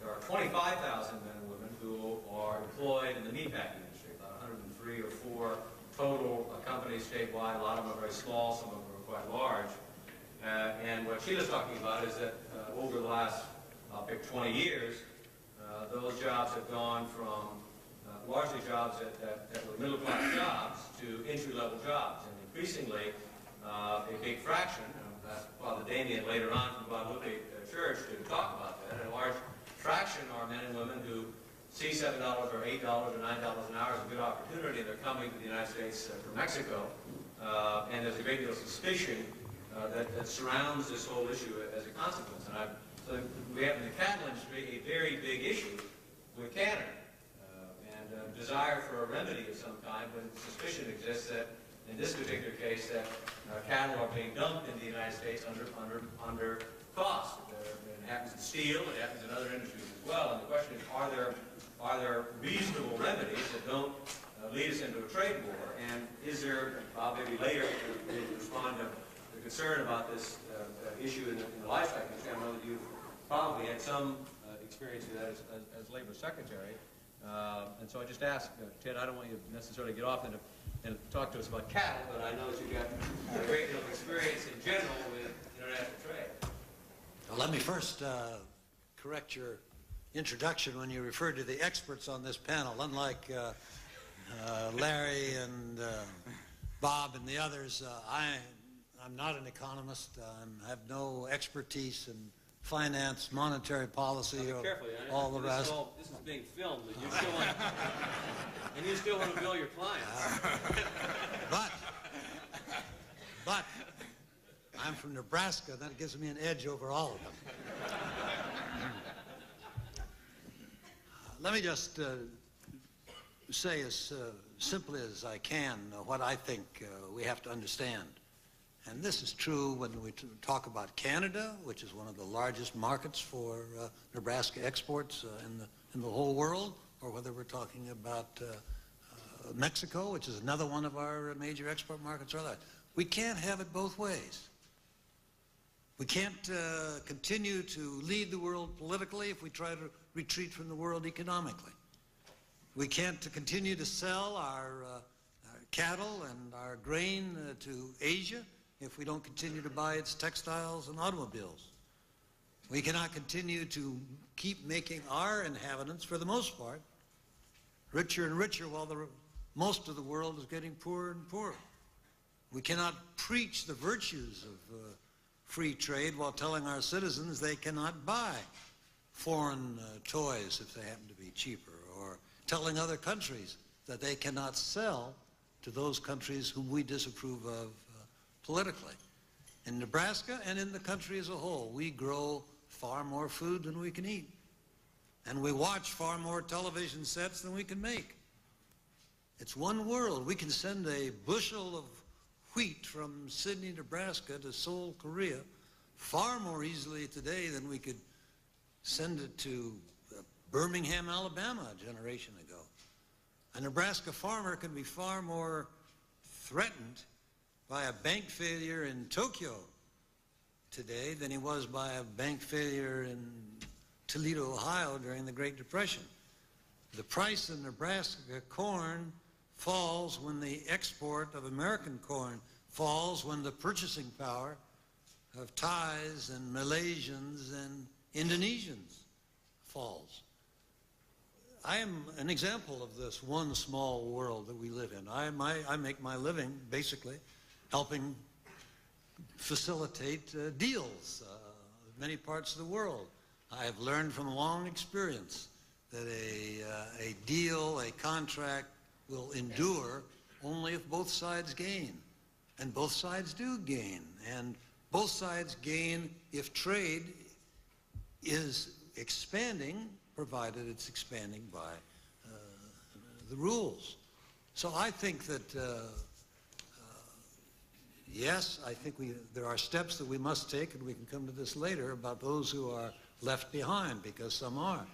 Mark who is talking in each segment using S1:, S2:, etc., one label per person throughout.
S1: there are 25,000 men and women who are employed in the meatpacking industry, about 103 or 4 total companies statewide. A lot of them are very small, some of them are quite large. And what Sheila's talking about is that over the last, I'll pick 20 years, those jobs have gone from largely jobs that were middle-class jobs to entry-level jobs. And increasingly, a big fraction, that's Father Damien later on from Guadalupe Church to talk about that, a large fraction are men and women who see $7 or $8 or $9 an hour as a good opportunity, and they're coming to the United States from Mexico. And there's a great deal of suspicion that surrounds this whole issue as a consequence. And so we have in the cattle industry a very big issue with Canada, and desire for a remedy of some kind when suspicion exists that, in this particular case, that cattle are being dumped in the United States under cost. It happens in steel, it happens in other industries as well. And the question is, are there reasonable remedies that don't lead us into a trade war? And is there, Bob, maybe later to respond to the concern about this issue in the livestock industry. I know that you've probably had some experience with that as Labor Secretary. And so I just ask, Ted, I don't want you to necessarily get off and talk to us about cattle, but I know that you've got a great deal of experience in general with international trade.
S2: Well, let me first correct your introduction when you referred to the experts on this panel. Unlike Larry and Bob and the others, I'm not an economist. I have no expertise in finance, monetary policy, or all the rest.
S3: This is being filmed, and you still want to bill your clients.
S2: But I'm from Nebraska, and that gives me an edge over all of them. Let me just say as simply as I can what I think we have to understand. And this is true when we talk about Canada, which is one of the largest markets for Nebraska exports in the whole world, or whether we're talking about Mexico, which is another one of our major export markets, or that. We can't have it both ways. We can't continue to lead the world politically if we try to retreat from the world economically. We can't continue to sell our cattle and our grain to Asia if we don't continue to buy its textiles and automobiles. We cannot continue to keep making our inhabitants, for the most part, richer and richer while most of the world is getting poorer and poorer. We cannot preach the virtues of free trade while telling our citizens they cannot buy foreign toys if they happen to be cheaper, or telling other countries that they cannot sell to those countries whom we disapprove of politically. In Nebraska and in the country as a whole, we grow far more food than we can eat. And we watch far more television sets than we can make. It's one world. We can send a bushel of wheat from Sydney, Nebraska to Seoul, Korea far more easily today than we could send it to Birmingham, Alabama a generation ago. A Nebraska farmer can be far more threatened by a bank failure in Tokyo today than he was by a bank failure in Toledo, Ohio during the Great Depression. The price of Nebraska corn falls when the export of American corn falls, when the purchasing power of Thais and Malaysians and Indonesians falls. I am an example of this one small world that we live in. I make my living basically helping facilitate deals in many parts of the world. I have learned from long experience that a deal, a contract, will endure only if both sides gain. And both sides do gain. And both sides gain if trade is expanding, provided it's expanding by the rules. So I think that yes, I think there are steps that we must take, and we can come to this later, about those who are left behind, because some are.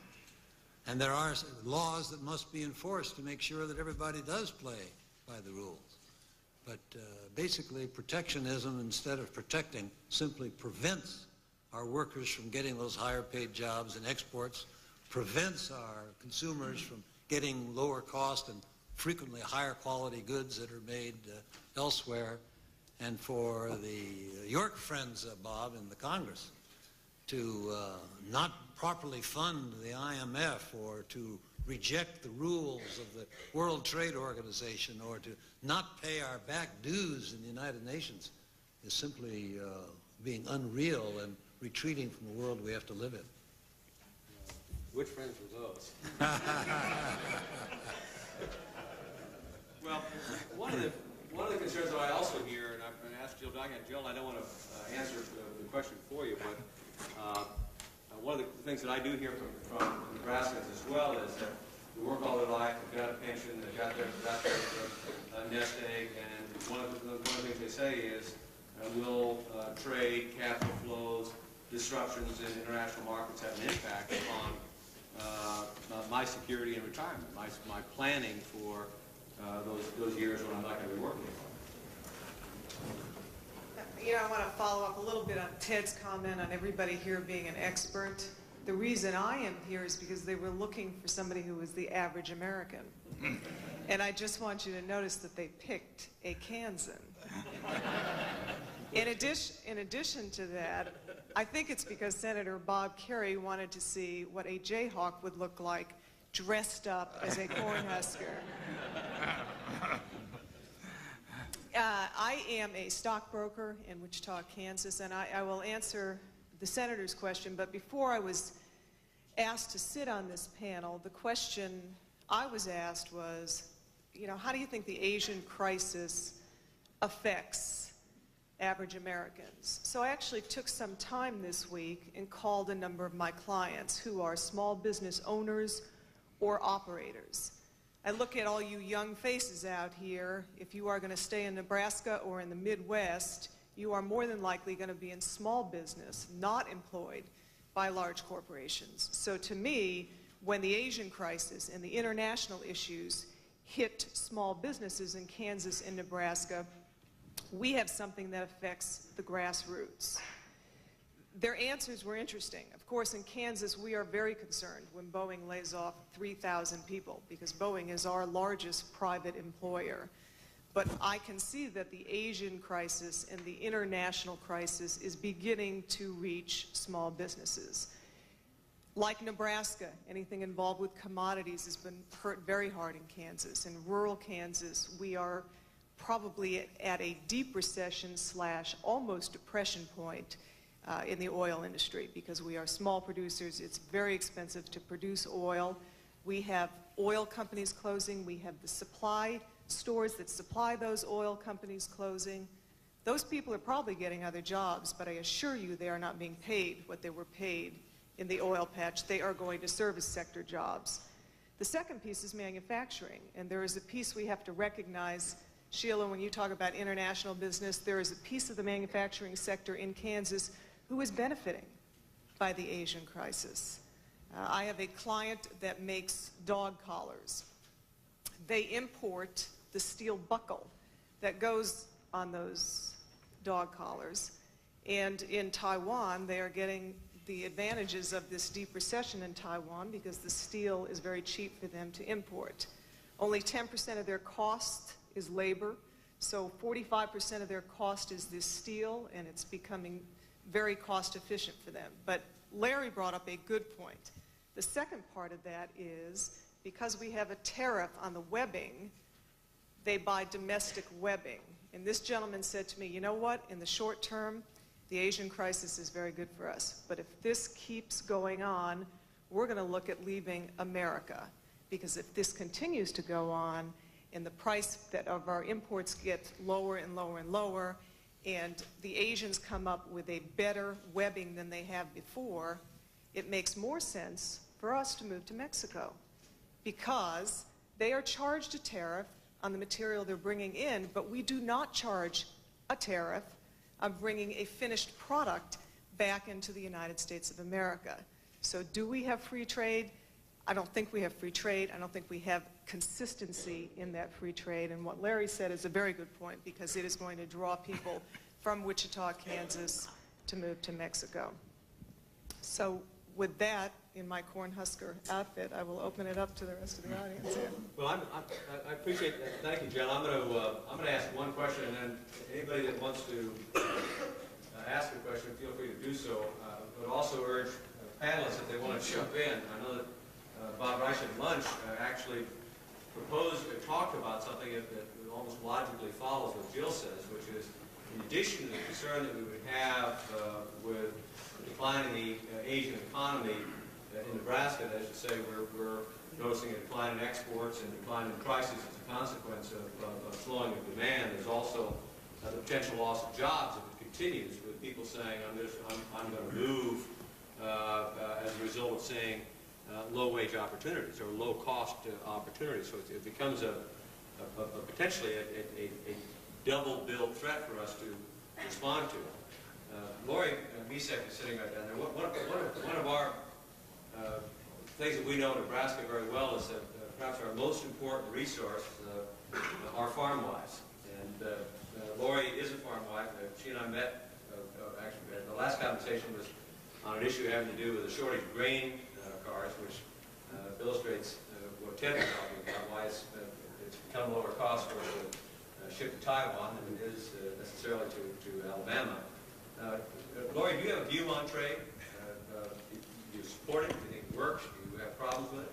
S2: And there are laws that must be enforced to make sure that everybody does play by the rules. But basically, protectionism, instead of protecting, simply prevents our workers from getting those higher paid jobs in exports prevents our consumers from getting lower cost and frequently higher quality goods that are made elsewhere, and for the York friends, Bob, in the Congress to not properly fund the IMF or to reject the rules of the World Trade Organization or to not pay our back dues in the United Nations is simply being unreal and retreating from the world we have to live in.
S3: Which friends were those? Well, one of the concerns that I also hear, and I'm going to ask Jill Duggan. Jill, I don't want to answer the question for you, but one of the things that I do hear from Nebraskans as well is that they work all their life, they've got a pension, they've got their nest egg, and one of the things they say is, will trade, capital flows, disruptions in international markets have an impact upon my security and retirement, my planning for those years when I'm not going to be working anymore.
S4: You know, I want to follow up a little bit on Ted's comment on everybody here being an expert. The reason I am here is because they were looking for somebody who was the average American. And I just want you to notice that they picked a Kansan. In addition to that, I think it's because Senator Bob Kerrey wanted to see what a Jayhawk would look like dressed up as a Cornhusker. I am a stockbroker in Wichita, Kansas, and I will answer the senator's question. But before I was asked to sit on this panel, the question I was asked was, you know, how do you think the Asian crisis affects average Americans? So I actually took some time this week and called a number of my clients who are small business owners or operators. I look at all you young faces out here. If you are going to stay in Nebraska or in the Midwest, you are more than likely going to be in small business, not employed by large corporations. So to me, when the Asian crisis and the international issues hit small businesses in Kansas and Nebraska, we have something that affects the grassroots. Their answers were interesting. Of course, in Kansas, we are very concerned when Boeing lays off 3,000 people because Boeing is our largest private employer. But I can see that the Asian crisis and the international crisis is beginning to reach small businesses. Like Nebraska, anything involved with commodities has been hurt very hard in Kansas. In rural Kansas, we are probably at a deep recession / almost depression point in the oil industry because we are small producers. It's very expensive to produce oil. We have oil companies closing. We have the supply stores that supply those oil companies closing. Those people are probably getting other jobs, but I assure you they are not being paid what they were paid in the oil patch. They are going to service sector jobs. The second piece is manufacturing, and there is a piece we have to recognize. Sheila, when you talk about international business, there is a piece of the manufacturing sector in Kansas who is benefiting by the Asian crisis. I have a client that makes dog collars. They import the steel buckle that goes on those dog collars. And in Taiwan, they are getting the advantages of this deep recession in Taiwan because the steel is very cheap for them to import. Only 10% of their cost is labor, so 45% of their cost is this steel, and it's becoming very cost efficient for them. But Larry brought up a good point. The second part of that is because we have a tariff on the webbing, they buy domestic webbing. And this gentleman said to me, you know what, in the short term, the Asian crisis is very good for us. But if this keeps going on, we're going to look at leaving America. Because if this continues to go on, and the price of our imports get lower and lower and lower, and the Asians come up with a better webbing than they have before, it makes more sense for us to move to Mexico because they are charged a tariff on the material they're bringing in, but we do not charge a tariff on bringing a finished product back into the United States of America. So do we have free trade? I don't think we have free trade. I don't think we have consistency in that free trade. And what Larry said is a very good point because it is going to draw people from Wichita, Kansas to move to Mexico. So with that, in my Cornhusker outfit, I will open it up to the rest of the audience here.
S3: Well, I appreciate that. Thank you, Jill. I'm going to ask one question, and then anybody that wants to ask a question, feel free to do so. But also urge panelists if they want to jump in. I know that Bob Reich at lunch actually talked about something that almost logically follows what Jill says, which is, in addition to the concern that we would have with the decline in the Asian economy in Nebraska, as you say, we're noticing a decline in exports and decline in prices as a consequence of slowing of demand. There's also the potential loss of jobs if it continues, with people saying, I'm going to move as a result of saying low-wage opportunities or low-cost opportunities. So it becomes potentially a double-bill threat for us to respond to. Lori Misek is sitting right down there. One of our things that we know in Nebraska very well is that perhaps our most important resource are farm wives. And Lori is a farm wife. She and I met, actually, the last conversation was on an issue having to do with the shortage of grain cars, which illustrates what Ted was talking about, why it's become lower cost for us to ship to Taiwan than it is necessarily to Alabama. Lori, do you have a view on trade? Do you support it? Do you think it works? Do you have problems with it?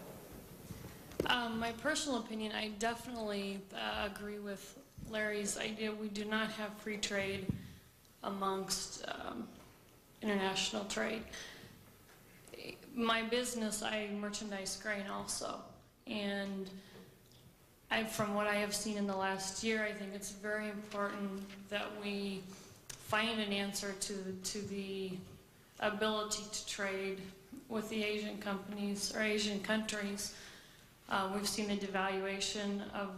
S5: My personal opinion, I definitely agree with Larry's idea. We do not have free trade amongst international trade. My business, I merchandise grain also, and from what I have seen in the last year, I think it's very important that we find an answer to the ability to trade with the Asian companies or Asian countries. We've seen a devaluation of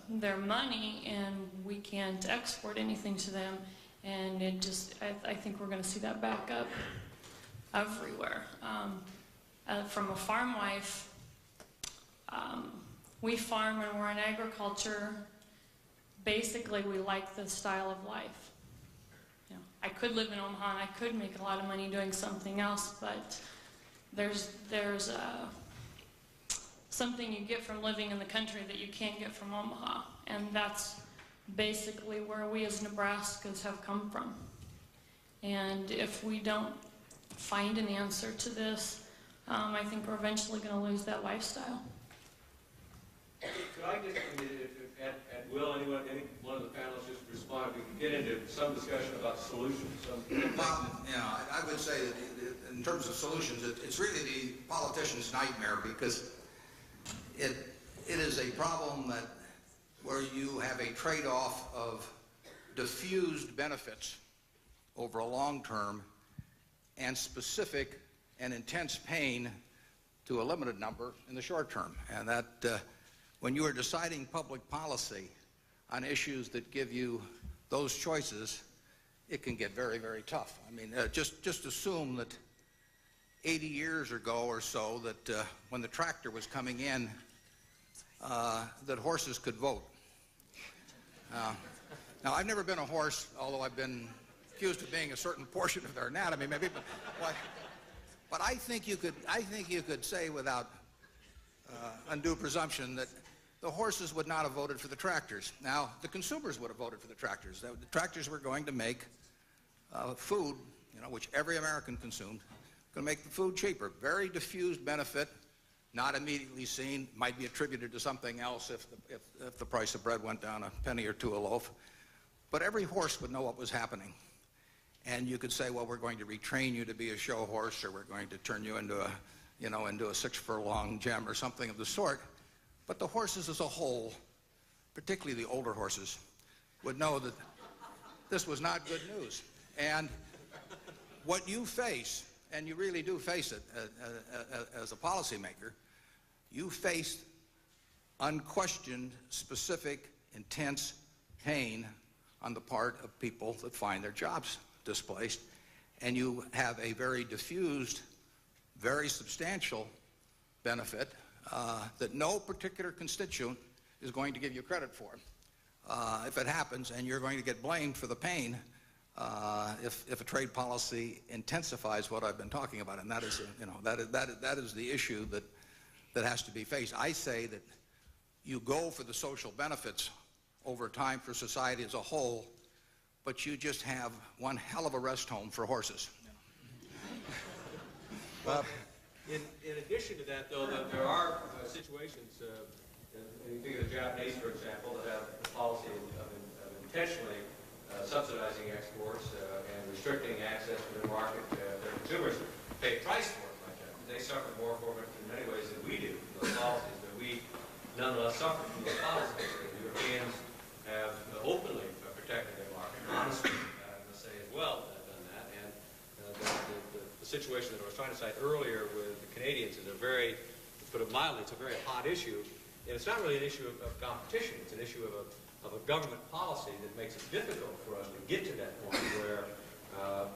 S5: their money, and we can't export anything to them, and I think we're going to see that back up everywhere. From a farm wife, we farm and we're in agriculture. Basically, we like the style of life. You know, I could live in Omaha and I could make a lot of money doing something else, but there's something you get from living in the country that you can't get from Omaha, and that's basically where we as Nebraskans have come from. And if we don't find an answer to this, I think we're eventually going to lose that lifestyle.
S3: Could I just, at will, any one of the panelists just respond? We can get into some discussion about solutions.
S6: Bob, I would say that in terms of solutions, it's really the politician's nightmare, because it is a problem where you have a trade-off of diffused benefits over a long term and specific and intense pain to a limited number in the short term. And that when you are deciding public policy on issues that give you those choices, it can get very, very tough. I mean, just assume that 80 years ago or so that when the tractor was coming in, that horses could vote. Now, I've never been a horse, although I've been accused of being a certain portion of their anatomy, maybe. But I think you could say without undue presumption that the horses would not have voted for the tractors. Now, the consumers would have voted for the tractors. The tractors were going to make food, which every American consumed, going to make the food cheaper. Very diffused benefit, not immediately seen, might be attributed to something else if the price of bread went down a penny or two a loaf. But every horse would know what was happening. And you could say, well, we're going to retrain you to be a show horse, or we're going to turn you into a 6 furlong gem or something of the sort. But the horses as a whole, particularly the older horses, would know that this was not good news. And what you face, and you really do face it as a policymaker, you face unquestioned, specific, intense pain on the part of people that find their jobs displaced, and you have a very diffused, very substantial benefit that no particular constituent is going to give you credit for. If it happens, and you're going to get blamed for the pain, if a trade policy intensifies what I've been talking about, and that is, that is the issue that has to be faced. I say that you go for the social benefits over time for society as a whole, but you just have one hell of a rest home for horses.
S3: Well, in addition to that, though, there are situations, you think of the Japanese, for example, that have the policy of intentionally subsidizing exports and restricting access to the market. Their consumers pay a price for it like that. They suffer more for it in many ways than we do, those policies, but we nonetheless suffer from those policies. The Europeans have openly protected their market, honestly, let's say as well, done that. And the situation that I was trying to cite earlier with the Canadians is a very, to put it mildly, it's a very hot issue. And it's not really an issue of competition. It's an issue of a government policy that makes it difficult for us to get to that point where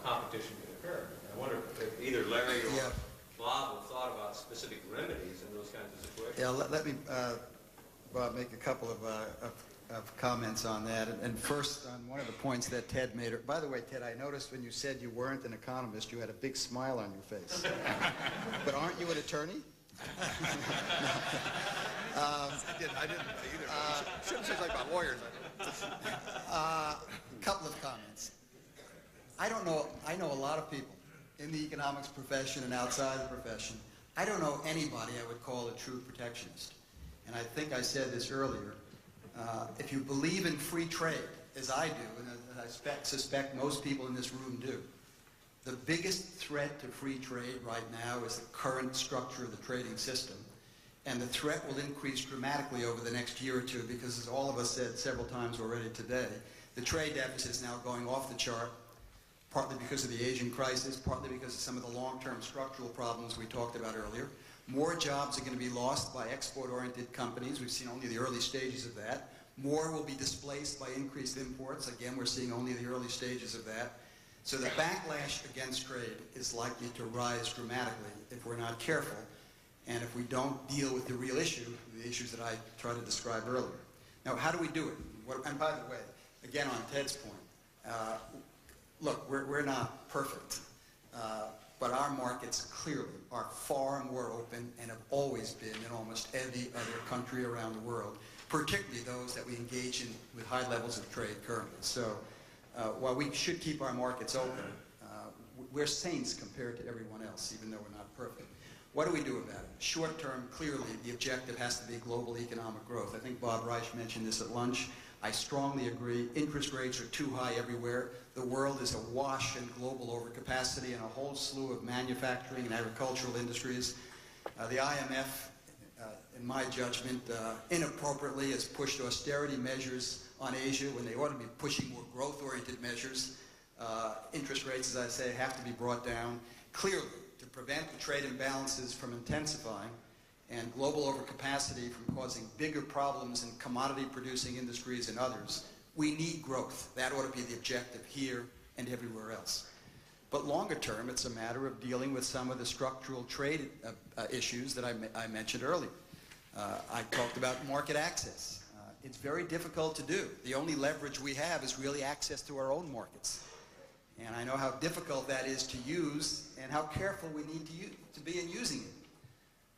S3: competition can occur. And I wonder if either Larry or Bob have thought about specific remedies in those kinds of situations.
S7: Yeah, let me, Bob, make a couple of comments on that. And first, on one of the points that Ted made. By the way, Ted, I noticed when you said you weren't an economist, you had a big smile on your face. But aren't you an attorney?
S6: I didn't either. Shouldn't say something about lawyers.
S7: Couple of comments. I know a lot of people in the economics profession and outside the profession. I don't know anybody I would call a true protectionist. And I think I said this earlier. If you believe in free trade, as I do, and as I suspect most people in this room do, the biggest threat to free trade right now is the current structure of the trading system. And the threat will increase dramatically over the next year or two because, as all of us said several times already today, the trade deficit is now going off the chart, partly because of the Asian crisis, partly because of some of the long-term structural problems we talked about earlier. More jobs are going to be lost by export-oriented companies. We've seen only the early stages of that. More will be displaced by increased imports. Again, we're seeing only the early stages of that. So the backlash against trade is likely to rise dramatically if we're not careful and if we don't deal with the real issue, the issues that I tried to describe earlier. Now, how do we do it? And by the way, again, on Ted's point, look, we're not perfect, but our markets clearly are far more open and have always been in almost every other country around the world, particularly those that we engage in with high levels of trade currently. So while we should keep our markets open, we're saints compared to everyone else, even though we're not perfect. What do we do about it? Short term, clearly, the objective has to be global economic growth. I think Bob Reich mentioned this at lunch. I strongly agree. Interest rates are too high everywhere. The world is awash in global overcapacity in a whole slew of manufacturing and agricultural industries. The IMF, in my judgment, inappropriately has pushed austerity measures on Asia when they ought to be pushing more growth-oriented measures. Interest rates, as I say, have to be brought down. Clearly, to prevent the trade imbalances from intensifying and global overcapacity from causing bigger problems in commodity-producing industries and others, we need growth. That ought to be the objective here and everywhere else. But longer term, it's a matter of dealing with some of the structural trade issues that I mentioned earlier. I talked about market access. It's very difficult to do. The only leverage we have is really access to our own markets. And I know how difficult that is to use and how careful we need to be in using it.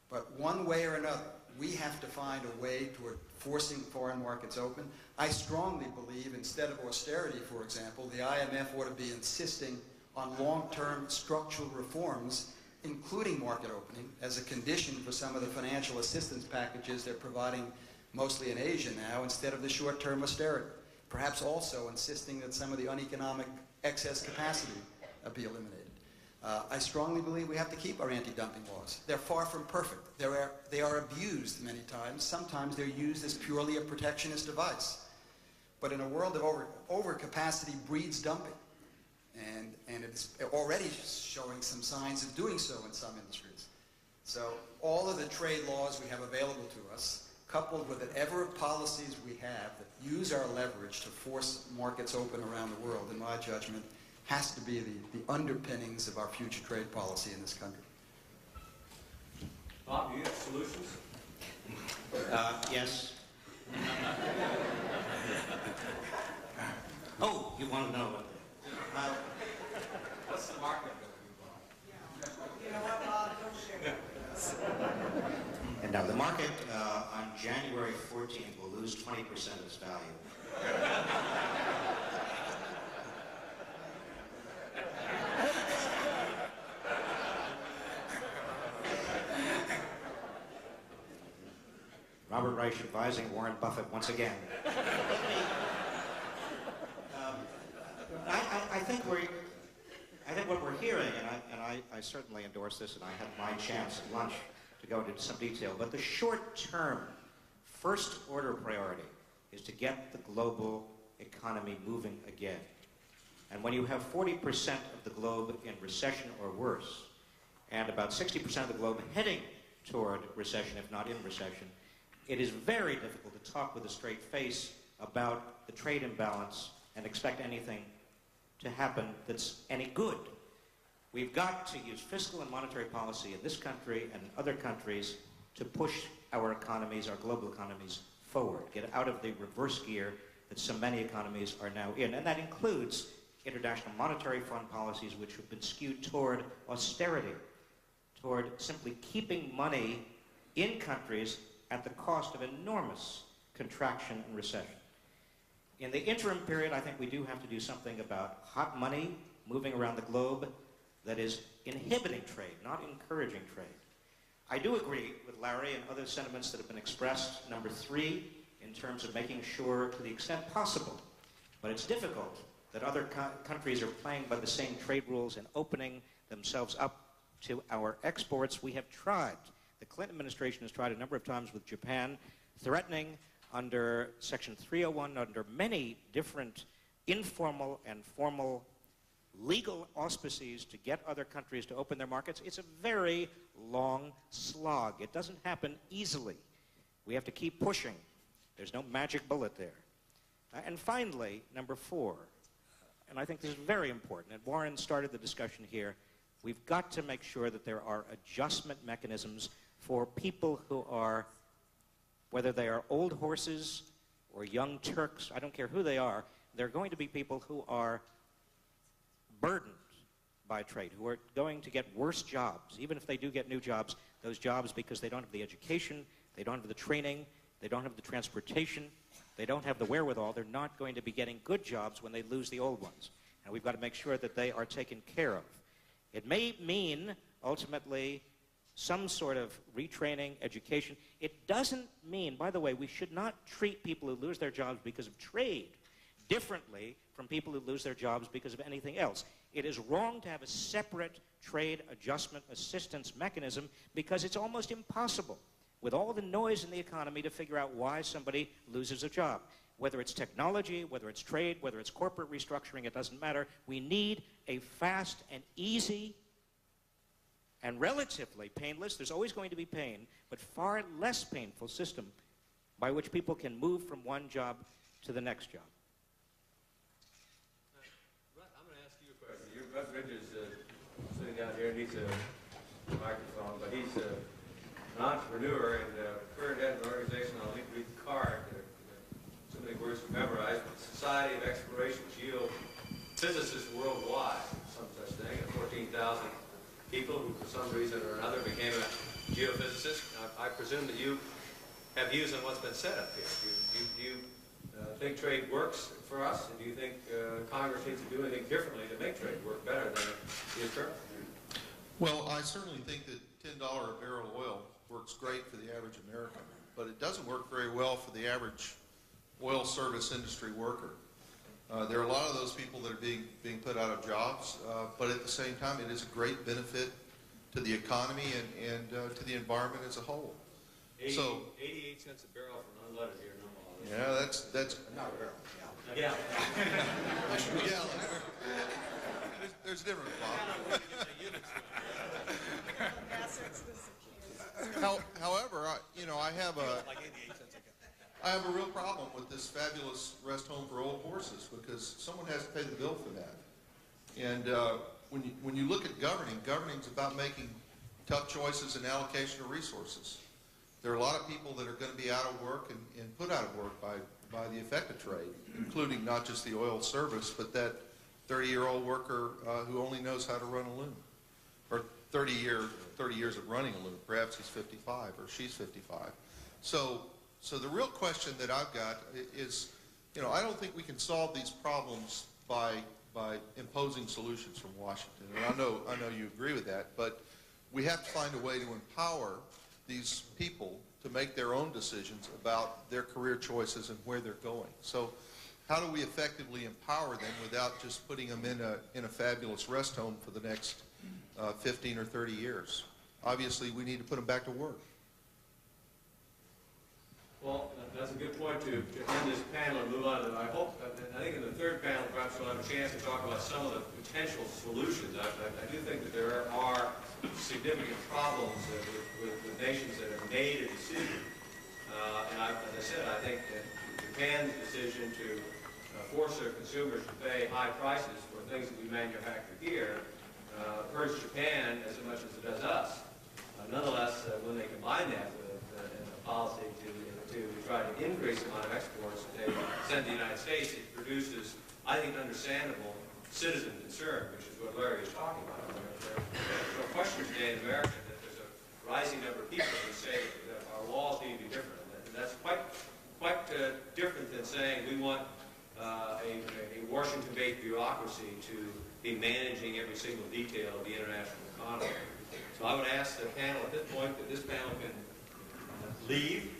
S7: But one way or another, we have to find a way toward forcing foreign markets open. I strongly believe instead of austerity, for example, the IMF ought to be insisting on long-term structural reforms, including market opening, as a condition for some of the financial assistance packages they're providing mostly in Asia now, instead of the short-term austerity. Perhaps also insisting that some of the uneconomic excess capacity be eliminated. I strongly believe we have to keep our anti-dumping laws. They're far from perfect. They are abused many times. Sometimes they're used as purely a protectionist device. But in a world of overcapacity breeds dumping. And it's already showing some signs of doing so in some industries. So all of the trade laws we have available to us, coupled with whatever policies we have that use our leverage to force markets open around the world, in my judgment, has to be the underpinnings of our future trade policy in this country.
S3: Bob, do you have solutions?
S8: Yes. Oh, you want to know what?
S3: What's the market
S8: And now the market on January 14th will lose 20% of its value. Robert Reich advising Warren Buffett once again. I think what we're hearing, and I certainly endorse this, and I had my chance at lunch to go into some detail, but the short-term, first-order priority is to get the global economy moving again. And when you have 40% of the globe in recession or worse, and about 60% of the globe heading toward recession, if not in recession, it is very difficult to talk with a straight face about the trade imbalance and expect anything to happen that's any good. We've got to use fiscal and monetary policy in this country and in other countries to push our economies, our global economies, forward, get out of the reverse gear that so many economies are now in. And that includes International Monetary Fund policies which have been skewed toward austerity, toward simply keeping money in countries at the cost of enormous contraction and recession. In the interim period, I think we do have to do something about hot money moving around the globe that is inhibiting trade, not encouraging trade. I do agree with Larry and other sentiments that have been expressed, number 3, in terms of making sure to the extent possible, but it's difficult that other countries are playing by the same trade rules and opening themselves up to our exports. We have tried. The Clinton administration has tried a number of times with Japan, threatening under Section 301, under many different informal and formal legal auspices to get other countries to open their markets. It's a very long slog. It doesn't happen easily. We have to keep pushing. There's no magic bullet there. And finally, number 4, and I think this is very important, and Warren started the discussion here, we've got to make sure that there are adjustment mechanisms for people who are, whether they are old horses or young Turks, I don't care who they are, they're going to be people who are burdened by trade, who are going to get worse jobs. Even if they do get new jobs, those jobs, because they don't have the education, they don't have the training, they don't have the transportation, they don't have the wherewithal, they're not going to be getting good jobs when they lose the old ones. And we've got to make sure that they are taken care of. It may mean, ultimately, some sort of retraining, education. It doesn't mean, by the way, we should not treat people who lose their jobs because of trade differently from people who lose their jobs because of anything else. It is wrong to have a separate trade adjustment assistance mechanism because it's almost impossible with all the noise in the economy to figure out why somebody loses a job. Whether it's technology, whether it's trade, whether it's corporate restructuring, it doesn't matter. We need a fast and easy and relatively painless, there's always going to be pain, but far less painful system by which people can move from one job to the next job.
S1: I'm going to ask you a question. Russ Bridges sitting down here, and he's a microphone, but he's an entrepreneur and current head of an organization. I'll read the card. So many words to memorize. Society of Exploration Geophysicists Worldwide, some such thing. 14,000 people who, for some reason or another, became a geophysicist. I presume that you have views on what's been said up here. Do you think trade works for us? And do you think Congress needs to do anything differently to make trade work better than it is currently?
S9: Well, I certainly think that $10 a barrel of oil works great for the average American, but it doesn't work very well for the average oil service industry worker. There are a lot of those people that are being put out of jobs, but at the same time, it is a great benefit to the economy and to the environment as a whole.
S1: 88 cents a barrel for unleaded here.
S9: Yeah, that's
S6: Not a barrel.
S1: Yeah.
S9: yeah. There's a difference, Bob. However, I have a real problem with this fabulous rest home for old horses because someone has to pay the bill for that. And when you look at governing is about making tough choices and allocation of resources. There are a lot of people that are going to be out of work and put out of work by the effect of trade, including not just the oil service, but that 30-year-old worker who only knows how to run a loom, or 30 years of running a loom. Perhaps he's 55 or she's 55. So the real question that I've got is, I don't think we can solve these problems by imposing solutions from Washington. And I know you agree with that, but we have to find a way to empower these people to make their own decisions about their career choices and where they're going. So how do we effectively empower them without just putting them in a fabulous rest home for the next 15 or 30 years? Obviously, we need to put them back to work.
S1: Well, that's a good point to end this panel and move on to, I think in the third panel, perhaps we'll have a chance to talk about some of the potential solutions. I do think that there are significant problems with nations that have made a decision. And as I said, I think that Japan's decision to force their consumers to pay high prices for things that we manufacture here hurts Japan as much as it does us. Nonetheless, when they combine that with a policy to try to increase the amount of exports that they send to the United States, it produces, I think, understandable citizen concern, which is what Larry is talking about. There's no question today in America that there's a rising number of people who say that our laws need to be different. And that's quite different than saying we want a Washington-based bureaucracy to be managing every single detail of the international economy. So I would ask the panel at this point that this panel can leave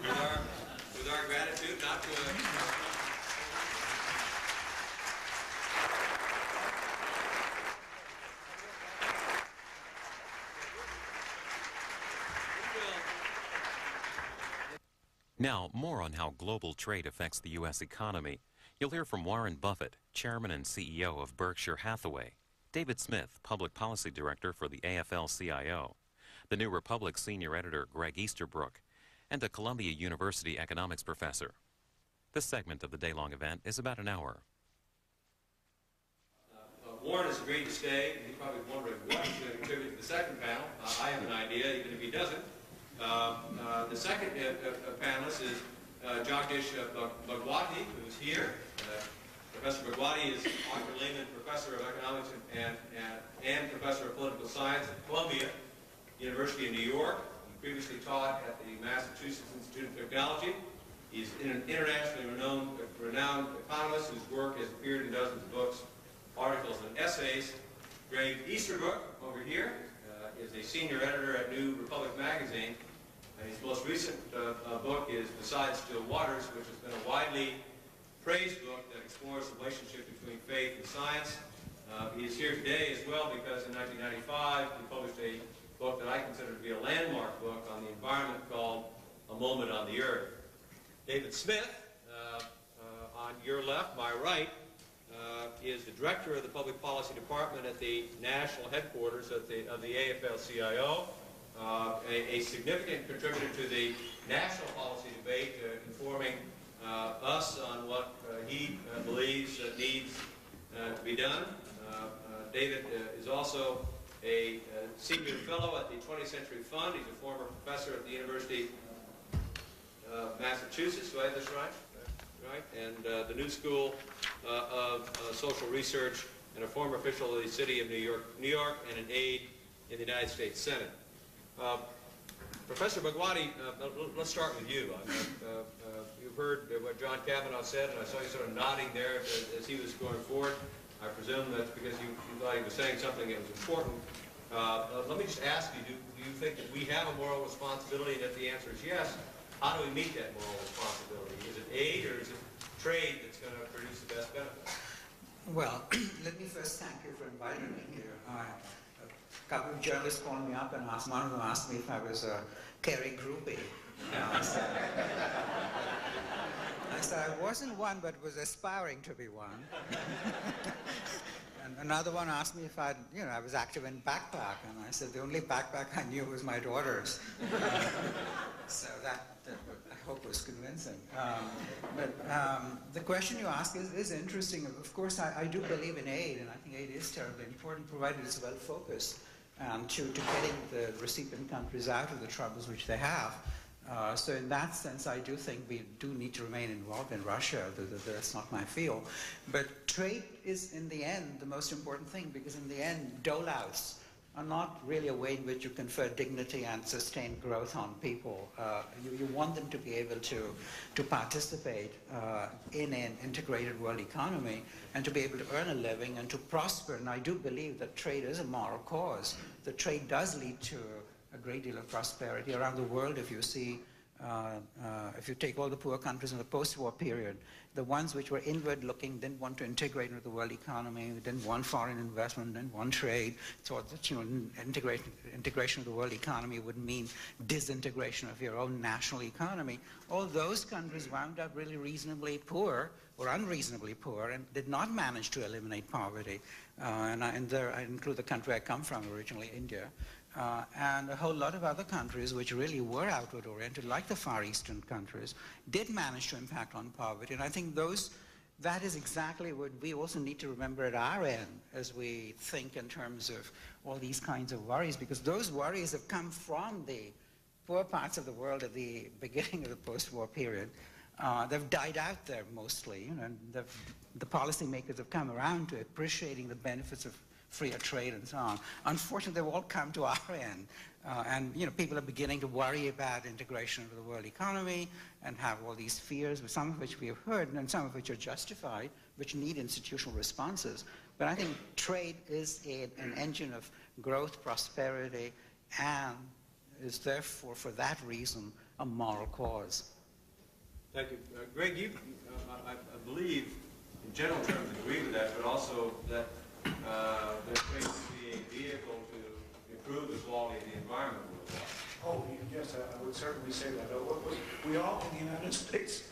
S1: with our gratitude, not to
S10: Now, more on how global trade affects the U.S. economy. You'll hear from Warren Buffett, Chairman and CEO of Berkshire Hathaway, David Smith, Public Policy Director for the AFL-CIO, the New Republic Senior Editor Greg Easterbrook, and a Columbia University economics professor. This segment of the day-long event is about an hour.
S1: Warren has agreed to stay. He's probably wondering what he's going to contribute to the second panel. I have an idea, even if he doesn't. The second panelist is Jagdish Bhagwati, who's here. Professor Bhagwati is Arthur Lehman Professor of Economics and Professor of Political Science at Columbia University in New York. He previously taught at the Massachusetts Institute of Technology. He's an internationally renowned economist whose work has appeared in dozens of books, articles, and essays. Greg Easterbrook, over here, is a senior editor at New Republic magazine. His most recent book is Beside Still Waters, which has been a widely praised book that explores the relationship between faith and science. He is here today as well because in 1995 he published a book that I consider to be a landmark book on the environment called A Moment on the Earth. David Smith, on your left, my right, is the director of the Public Policy Department at the national headquarters of the AFL-CIO, a significant contributor to the national policy debate, informing us on what he believes needs to be done. David is also a senior fellow at the 20th Century Fund. He's a former professor at the University of Massachusetts. Do I have this right? Right? And the New School of Social Research, and a former official of the City of New York, and an aide in the United States Senate. Professor Bhagwati, let's start with you. You've heard what John Kavanaugh said, and I saw you sort of nodding there as he was going forward. I presume that's because you thought he was saying something that was important. Let me just ask you, do you think that we have a moral responsibility? And if the answer is yes, how do we meet that moral responsibility? Is it aid or is it trade that's going to produce the best benefit?
S11: Well, let me first thank you for inviting me here. A couple of journalists called me up and one of them asked me if I was a Kerry groupie. I said I wasn't one, but was aspiring to be one. And another one asked me if I was active in backpack, and I said the only backpack I knew was my daughter's. So that I hope was convincing. But the question you ask is interesting. Of course, I do believe in aid, and I think aid is terribly important, provided it's well focused to getting the recipient countries out of the troubles which they have. So in that sense, I do think we do need to remain involved in Russia. That's not my field. But trade is, in the end, the most important thing, because in the end, doleouts are not really a way in which you confer dignity and sustain growth on people. You want them to be able to participate in an integrated world economy and to be able to earn a living and to prosper. And I do believe that trade is a moral cause. The trade does lead to a great deal of prosperity around the world. If you see, if you take all the poor countries in the post-war period, the ones which were inward-looking didn't want to integrate into the world economy, didn't want foreign investment, didn't want trade, thought that integration of the world economy would mean disintegration of your own national economy. All those countries wound up really reasonably poor or unreasonably poor and did not manage to eliminate poverty. And I include the country I come from originally, India. And a whole lot of other countries which really were outward-oriented, like the Far Eastern countries, did manage to impact on poverty. And I think that is exactly what we also need to remember at our end as we think in terms of all these kinds of worries, because those worries have come from the poor parts of the world at the beginning of the post-war period. They've died out there mostly, and the policymakers have come around to appreciating the benefits of freer trade and so on. Unfortunately, they've all come to our end. And people are beginning to worry about integration into the world economy and have all these fears, some of which we have heard and some of which are justified, which need institutional responses. But I think trade is an engine of growth, prosperity, and is therefore, for that reason, a moral cause.
S3: Thank you. Greg, you, I believe, in general terms, agree with that, but also that there seems to be a vehicle to improve the quality of the environment.
S12: Oh, yes, I would certainly say that. We all in the United States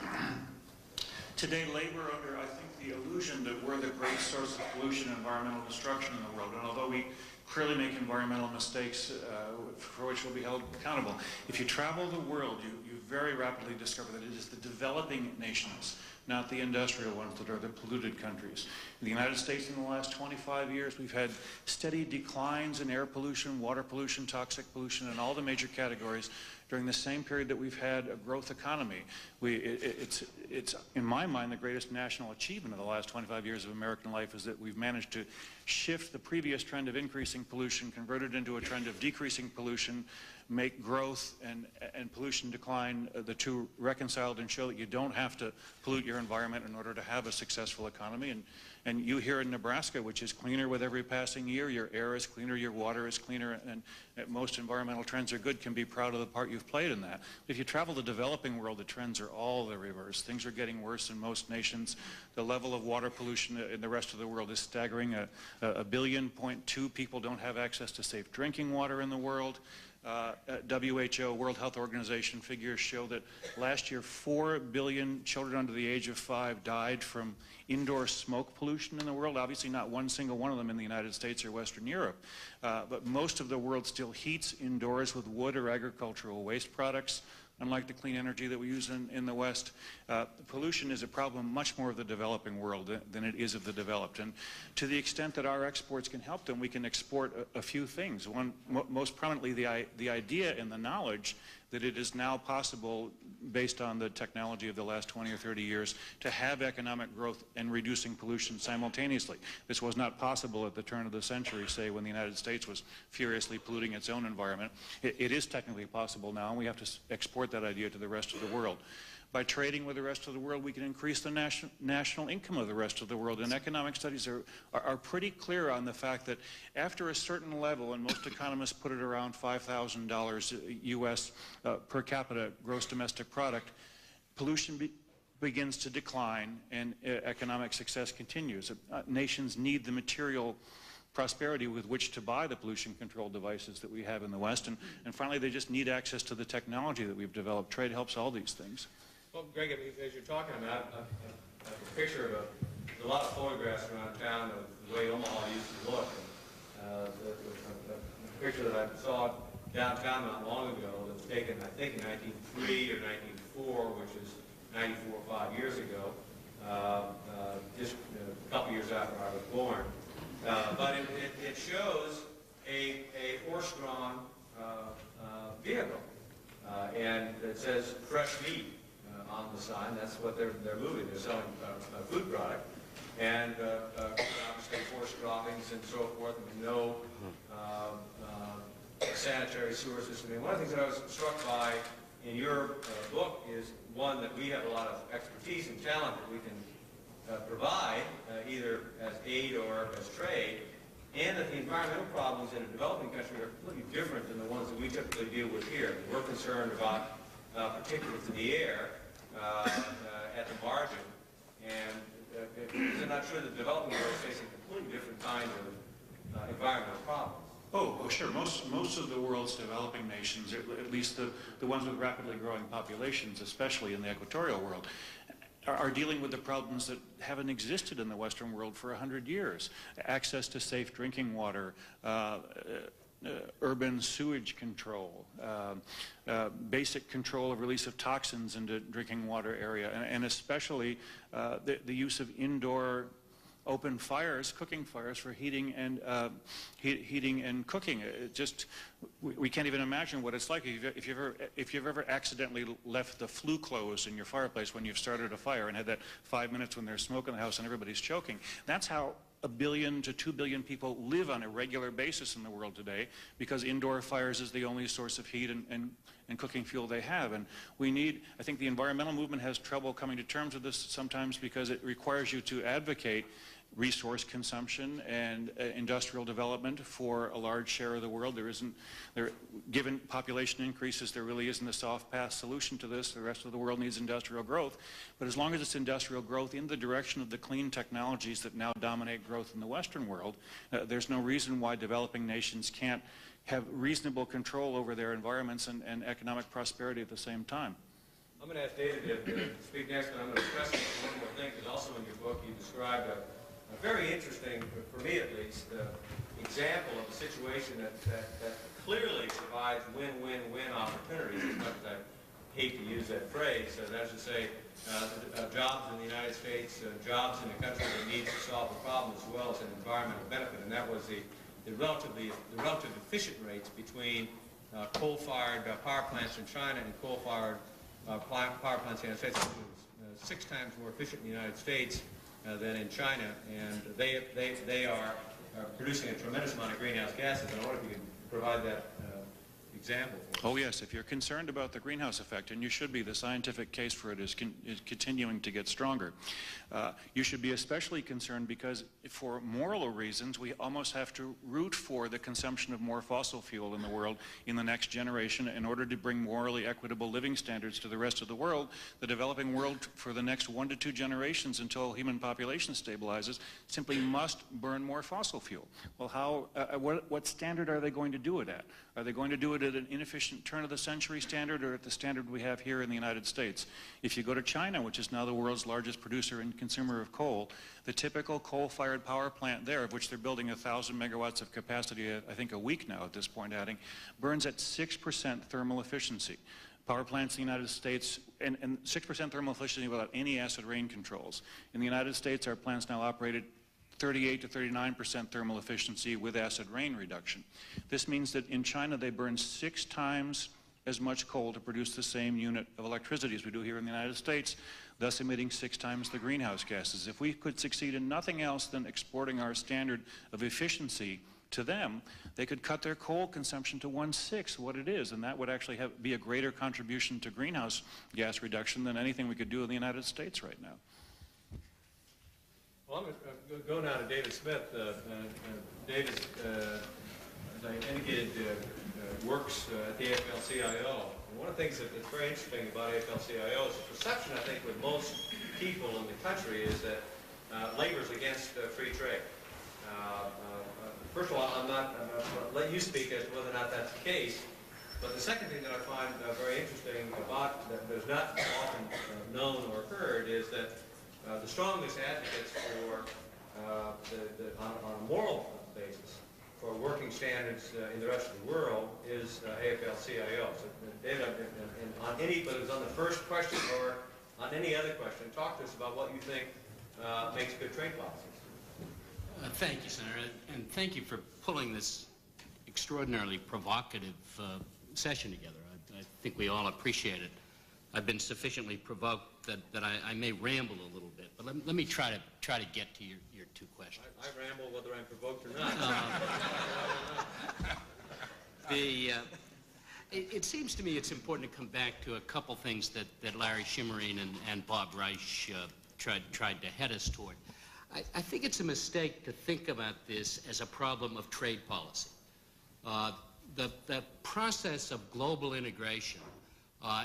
S12: today labor under, I think, the illusion that we're the great source of pollution and environmental destruction in the world. And although we clearly make environmental mistakes for which we'll be held accountable, if you travel the world, you very rapidly discover that it is the developing nations, not the industrial ones, that are the polluted countries. In the United States, in the last 25 years, we've had steady declines in air pollution, water pollution, toxic pollution, and all the major categories during the same period that we've had a growth economy. It's, in my mind, the greatest national achievement of the last 25 years of American life is that we've managed to shift the previous trend of increasing pollution, convert it into a trend of decreasing pollution, make growth and pollution decline, the two reconciled, and show that you don't have to pollute your environment in order to have a successful economy. And you here in Nebraska, which is cleaner with every passing year, your air is cleaner, your water is cleaner, and most environmental trends are good, can be proud of the part you've played in that. If you travel the developing world, the trends are all the reverse. Things are getting worse in most nations. The level of water pollution in the rest of the world is staggering. 1.2 billion people don't have access to safe drinking water in the world. WHO, World Health Organization figures show that last year 4 billion children under the age of 5 died from indoor smoke pollution in the world. Obviously not one single one of them in the United States or Western Europe. But most of the world still heats indoors with wood or agricultural waste products. Unlike the clean energy that we use in the West, pollution is a problem much more of the developing world than it is of the developed. And to the extent that our exports can help them, we can export a few things. One, most prominently, the idea and the knowledge that it is now possible, based on the technology of the last 20 or 30 years, to have economic growth and reducing pollution simultaneously. This was not possible at the turn of the century, say, when the United States was furiously polluting its own environment. It is technically possible now, and we have to export that idea to the rest of the world. By trading with the rest of the world, we can increase the national income of the rest of the world. And economic studies are pretty clear on the fact that after a certain level, and most economists put it around $5,000 U.S. Per capita gross domestic product, pollution begins to decline and economic success continues. Nations need the material prosperity with which to buy the pollution control devices that we have in the West. And finally, they just need access to the technology that we've developed. Trade helps all these things.
S3: Well, Greg, I mean, as you're talking about, I have a picture of a lot of photographs around town of the way Omaha used to look. And, the picture that I saw downtown not long ago that was taken, I think, in 1903 or 1904, which is 94 or 5 years ago, just a couple years after I was born. But it shows a horse-drawn vehicle. And it's
S1: says fresh meat on the sign. That's what they're moving. They're selling a food product. And obviously forced droppings and so forth, and no sanitary sewer system. And one of the things that I was struck by in your book is, one, that we have a lot of expertise and talent that we can provide, either as aid or as trade, and that the environmental problems in a developing country are completely different than the ones that we typically deal with here. We're concerned about particulates in the air at the margin, and is it not true that the developing world is facing completely different kinds of environmental problems?
S12: Oh, sure. Most of the world's developing nations, at least the ones with rapidly growing populations, especially in the equatorial world, are dealing with the problems that haven't existed in the Western world for 100 years. Access to safe drinking water, urban sewage control, basic control of release of toxins into drinking water area, and especially the use of indoor open fires, cooking fires for heating and cooking. We can't even imagine what it's like if you've ever accidentally left the flue closed in your fireplace when you've started a fire and had that 5 minutes when there's smoke in the house and everybody's choking. That's how 1 billion to 2 billion people live on a regular basis in the world today, because indoor fires is the only source of heat and cooking fuel they have. And I think the environmental movement has trouble coming to terms with this sometimes, because it requires you to advocate resource consumption and industrial development for a large share of the world. Given population increases, there really isn't a soft path solution to this. The rest of the world needs industrial growth. But as long as it's industrial growth in the direction of the clean technologies that now dominate growth in the Western world, there's no reason why developing nations can't have reasonable control over their environments and economic prosperity at the same time.
S1: I'm going to ask David to speak next, but I'm going to stress one more thing, because also in your book you described a very interesting, for me at least, example of a situation that clearly provides win-win-win opportunities, as much as I hate to use that phrase. That is to say, jobs in the United States, jobs in a country that needs to solve a problem, as well as an environmental benefit, and that was the relative efficient rates between coal-fired power plants in China and coal-fired power plants in the United States. It was 6 times more efficient in the United States than in China, and they are producing a tremendous amount of greenhouse gases. And I wonder if you can provide that example for us.
S12: Oh yes, if you're concerned about the greenhouse effect, and you should be, the scientific case for it is continuing to get stronger. You should be especially concerned because for moral reasons, we almost have to root for the consumption of more fossil fuel in the world in the next generation in order to bring morally equitable living standards to the rest of the world. The developing world for the next 1 to 2 generations until human population stabilizes simply must burn more fossil fuel. Well, what standard are they going to do it at? Are they going to do it at an inefficient turn-of-the-century standard, or at the standard we have here in the United States? If you go to China, which is now the world's largest producer and consumer of coal, the typical coal-fired power plant there, of which they're building 1,000 megawatts of capacity, I think a week now at this point adding, burns at 6% thermal efficiency. Power plants in the United States, and 6% thermal efficiency without any acid rain controls. In the United States, our plants now operate at 38 to 39% thermal efficiency with acid rain reduction. This means that in China they burn 6 times as much coal to produce the same unit of electricity as we do here in the United States, thus emitting 6 times the greenhouse gases. If we could succeed in nothing else than exporting our standard of efficiency to them, they could cut their coal consumption to 1/6 what it is, and that would actually be a greater contribution to greenhouse gas reduction than anything we could do in the United States right now.
S1: Well, I'm going to go now to David Smith. David, as I indicated, works at the AFL-CIO. And one of the things that's very interesting about AFL-CIO is the perception, I think, with most people in the country is that labor is against free trade. First of all, I'm going to let you speak as to whether or not that's the case. But the second thing that I find very interesting about that is not often known or heard is that the strongest advocates for, on a moral basis, for working standards in the rest of the world is AFL-CIO. So, David, on any, whether it's on the first question or on any other question, talk to us about what you think makes good trade policies.
S13: Thank you, Senator, and thank you for pulling this extraordinarily provocative session together. I think we all appreciate it. I've been sufficiently provoked that I may ramble a little bit. But let me try to get to your two questions.
S1: I ramble whether I'm provoked or not.
S13: It seems to me it's important to come back to a couple things that Larry Schimmerine and Bob Reich tried to head us toward. I think it's a mistake to think about this as a problem of trade policy. The process of global integration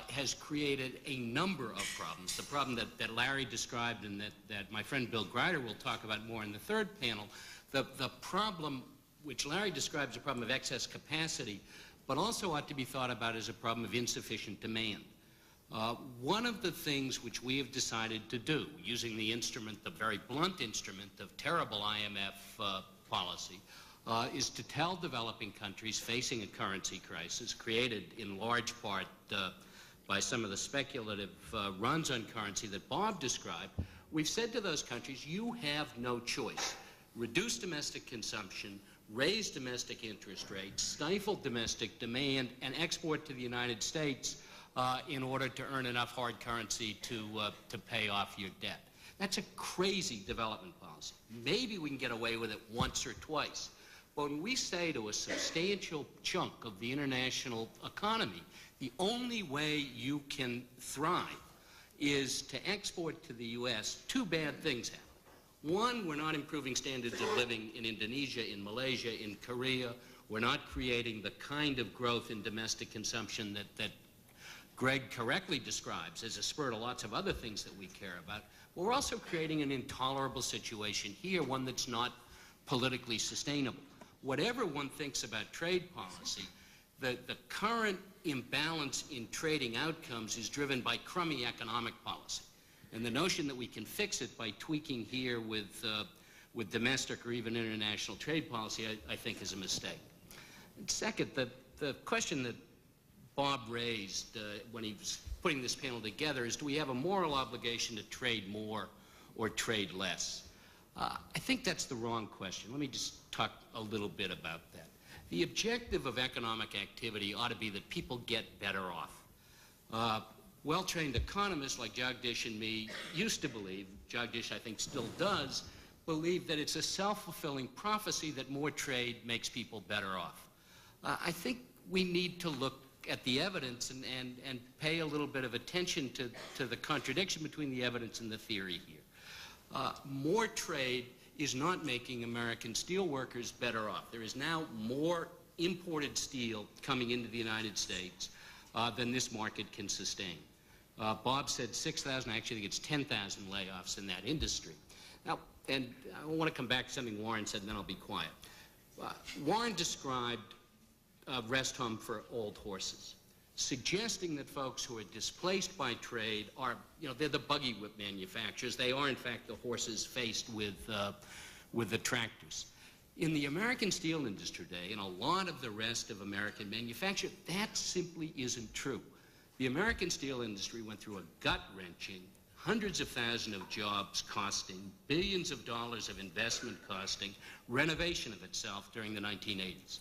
S13: has created a number of problems. The problem that Larry described and that my friend Bill Greider will talk about more in the third panel, the problem which Larry describes as a problem of excess capacity, but also ought to be thought about as a problem of insufficient demand. One of the things which we have decided to do, using the instrument, the very blunt instrument of terrible IMF policy, is to tell developing countries facing a currency crisis, created in large part by some of the speculative runs on currency that Bob described, we've said to those countries, you have no choice. Reduce domestic consumption, raise domestic interest rates, stifle domestic demand, and export to the United States in order to earn enough hard currency to pay off your debt. That's a crazy development policy. Maybe we can get away with it once or twice. But when we say to a substantial chunk of the international economy, the only way you can thrive is to export to the U.S., two bad things happen. One, we're not improving standards of living in Indonesia, in Malaysia, in Korea. We're not creating the kind of growth in domestic consumption that Greg correctly describes as a spur to lots of other things that we care about. But we're also creating an intolerable situation here, one that's not politically sustainable. Whatever one thinks about trade policy, the current imbalance in trading outcomes is driven by crummy economic policy. And the notion that we can fix it by tweaking here with domestic or even international trade policy, I think is a mistake. And second, the question that Bob raised when he was putting this panel together is, do we have a moral obligation to trade more or trade less? I think that's the wrong question. Let me just talk a little bit about that. The objective of economic activity ought to be that people get better off. Well-trained economists like Jagdish and me used to believe, Jagdish I think still does, believe that it's a self-fulfilling prophecy that more trade makes people better off. I think we need to look at the evidence and pay a little bit of attention to the contradiction between the evidence and the theory here. More trade is not making American steel workers better off. There is now more imported steel coming into the United States than this market can sustain. Bob said 6,000, I actually think it's 10,000 layoffs in that industry. Now, and I want to come back to something Warren said, and then I'll be quiet. Warren described a rest home for old horses, suggesting that folks who are displaced by trade are, they're the buggy whip manufacturers. They are, in fact, the horses faced with the tractors. In the American steel industry today, and a lot of the rest of American manufacture, that simply isn't true. The American steel industry went through a gut-wrenching, hundreds of thousands of jobs costing, billions of dollars of investment costing, renovation of itself during the 1980s.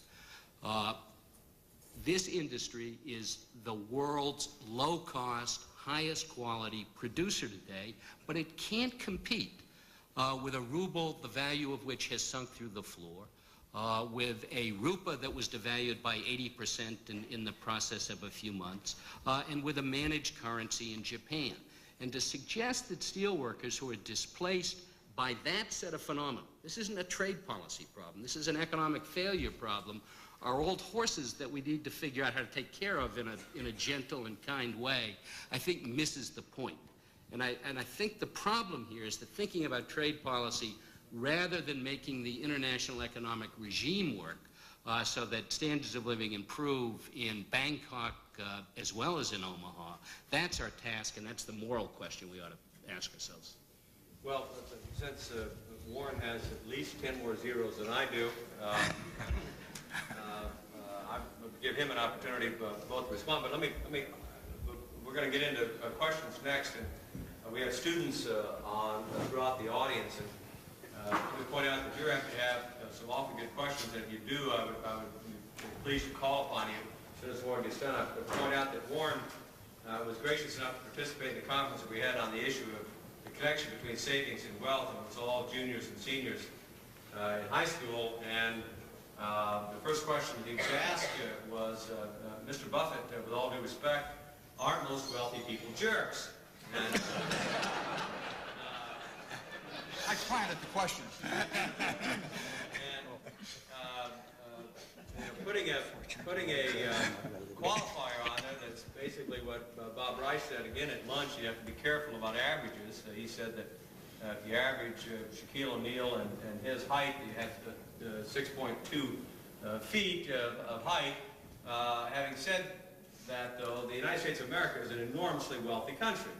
S13: This industry is the world's low-cost, highest quality producer today, but it can't compete with a ruble, the value of which has sunk through the floor, with a rupiah that was devalued by 80% in the process of a few months, and with a managed currency in Japan. And to suggest that steelworkers who are displaced by that set of phenomena, this isn't a trade policy problem, this is an economic failure problem, are old horses that we need to figure out how to take care of in a gentle and kind way, I think misses the point. And I think the problem here is that thinking about trade policy rather than making the international economic regime work so that standards of living improve in Bangkok as well as in Omaha, that's our task, and that's the moral question we ought to ask ourselves.
S1: Well, since Warren has at least 10 more zeros than I do, I'll give him an opportunity to both respond. But we're going to get into questions next, and we have students throughout the audience, and let me point out that you're going to have some awfully good questions, and if you do, I would be pleased to call upon you as soon as Warren gets done. I would point out that Warren was gracious enough to participate in the conference that we had on the issue of the connection between savings and wealth, and it was all juniors and seniors in high school. And the first question he was asked was, Mr. Buffett, with all due respect, aren't most wealthy people jerks? And,
S6: I planted the question.
S1: Putting a qualifier on there, that's basically what Bob Reich said again at lunch. You have to be careful about averages. He said that if you average Shaquille O'Neal and his height, you have 6.2 feet of height. Having said that, though, the United States of America is an enormously wealthy country,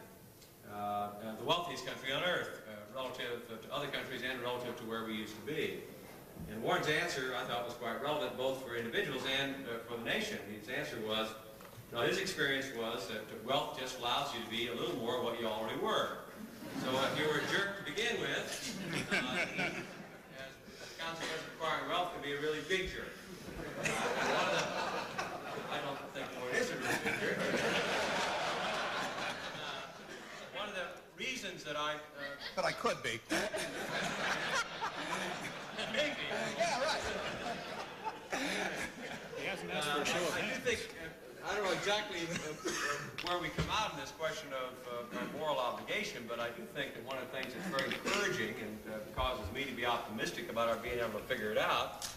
S1: the wealthiest country on earth, relative to other countries and relative to where we used to be. And Warren's answer, I thought, was quite relevant both for individuals and for the nation. His answer was, his experience was that wealth just allows you to be a little more what you already were. So if you were a jerk to begin with, as a consequence of acquiring wealth, could be a really big jerk. I don't think Warren is a really big jerk. One of the reasons that
S6: But I could be.
S1: Maybe.
S6: Yeah, right.
S12: He hasn't asked for a show of
S1: I do
S12: hands.
S1: think, I don't know exactly where we come out in this question of moral obligation, but I do think that one of the things that's very encouraging and causes me to be optimistic about our being able to figure it out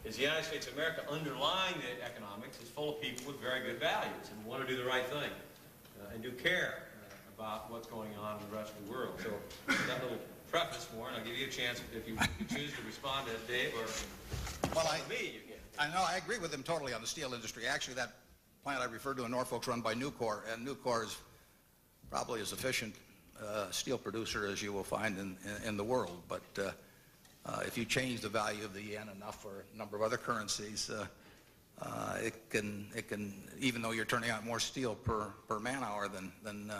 S1: is the United States of America, underlying the economics, is full of people with very good values and want to do the right thing and do care about what's going on in the rest of the world. So that little preface, Warren, I'll give you a chance if you choose to respond to that, Dave, or me, you get.
S6: I know, I agree with him totally on the steel industry. Actually, that plant I referred to in Norfolk's run by Nucor, and Nucor is probably as efficient steel producer as you will find in the world. But if you change the value of the yen enough for a number of other currencies, it can, even though you're turning out more steel per man hour than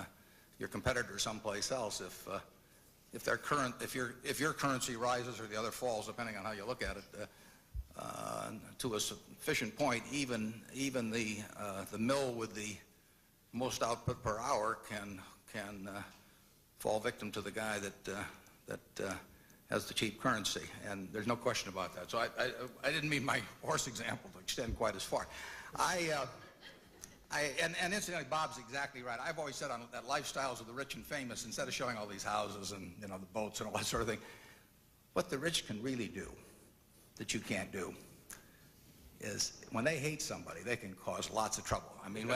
S6: your competitor someplace else, if your currency rises or the other falls, depending on how you look at it, to a sufficient point, even the mill with the most output per hour can fall victim to the guy that has the cheap currency, and there's no question about that. So I didn't mean my horse example to extend quite as far. And incidentally, Bob's exactly right. I've always said on that Lifestyles of the Rich and Famous, instead of showing all these houses and the boats and all that sort of thing, what the rich can really do that you can't do is when they hate somebody, they can cause lots of trouble. I mean,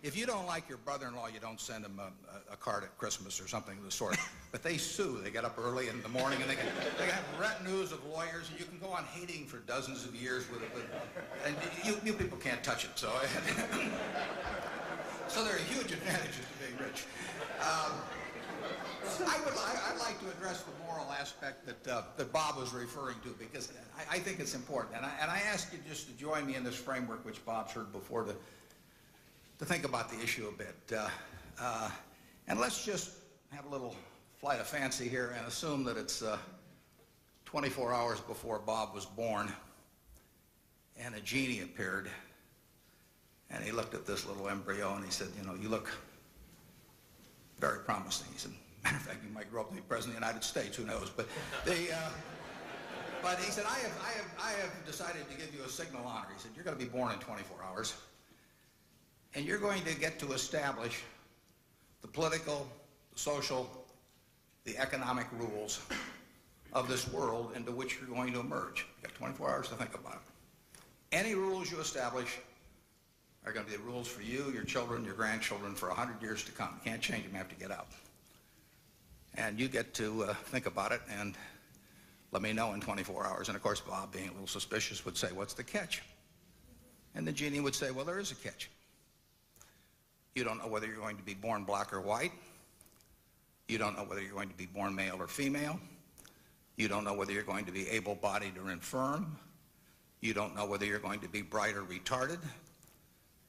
S6: if you don't like your brother-in-law, you don't send him a card at Christmas or something of the sort. But they sue. They get up early in the morning and they can have retinues of lawyers, and you can go on hating for dozens of years with it. And you people can't touch it. So, so there are huge advantages to being rich. I'd like to address the moral aspect that Bob was referring to, because I think it's important. And I ask you just to join me in this framework, which Bob's heard before, to think about the issue a bit. And let's just have a little flight of fancy here and assume that it's 24 hours before Bob was born, and a genie appeared, and he looked at this little embryo and he said, you look very promising. He said, matter of fact, you might grow up to be president of the United States, who knows? But he said, I have decided to give you a signal honor. He said, you're going to be born in 24 hours, and you're going to get to establish the political, the social, the economic rules of this world into which you're going to emerge. You've got 24 hours to think about it. Any rules you establish are going to be the rules for you, your children, your grandchildren for 100 years to come. You can't change them, you have to get out. And you get to think about it and let me know in 24 hours. And of course, Bob, being a little suspicious, would say, what's the catch? And the genie would say, well, there is a catch. You don't know whether you're going to be born black or white. You don't know whether you're going to be born male or female. You don't know whether you're going to be able-bodied or infirm. You don't know whether you're going to be bright or retarded.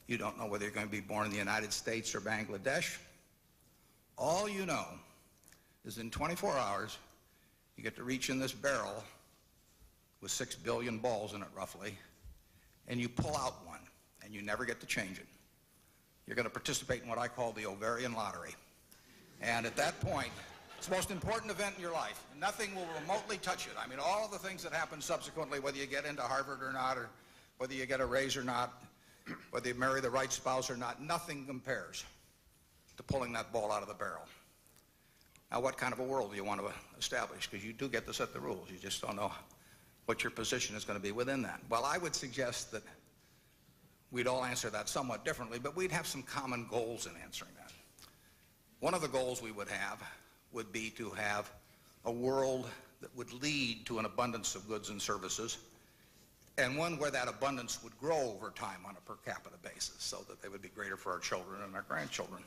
S6: You don't know whether you're going to be born in the United States or Bangladesh. All you know is in 24 hours, you get to reach in this barrel with 6 billion balls in it, roughly, and you pull out one, and you never get to change it. you're going to participate in what I call the ovarian lottery. And at that point, it's the most important event in your life. Nothing will remotely touch it. I mean, all the things that happen subsequently, whether you get into Harvard or not, or whether you get a raise or not, whether you marry the right spouse or not, nothing compares to pulling that ball out of the barrel. Now, what kind of a world do you want to establish? Because you do get to set the rules. You just don't know what your position is going to be within that. Well, I would suggest that we'd all answer that somewhat differently, but we'd have some common goals in answering that. One of the goals we would have would be to have a world that would lead to an abundance of goods and services, and one where that abundance would grow over time on a per capita basis so that they would be greater for our children and our grandchildren.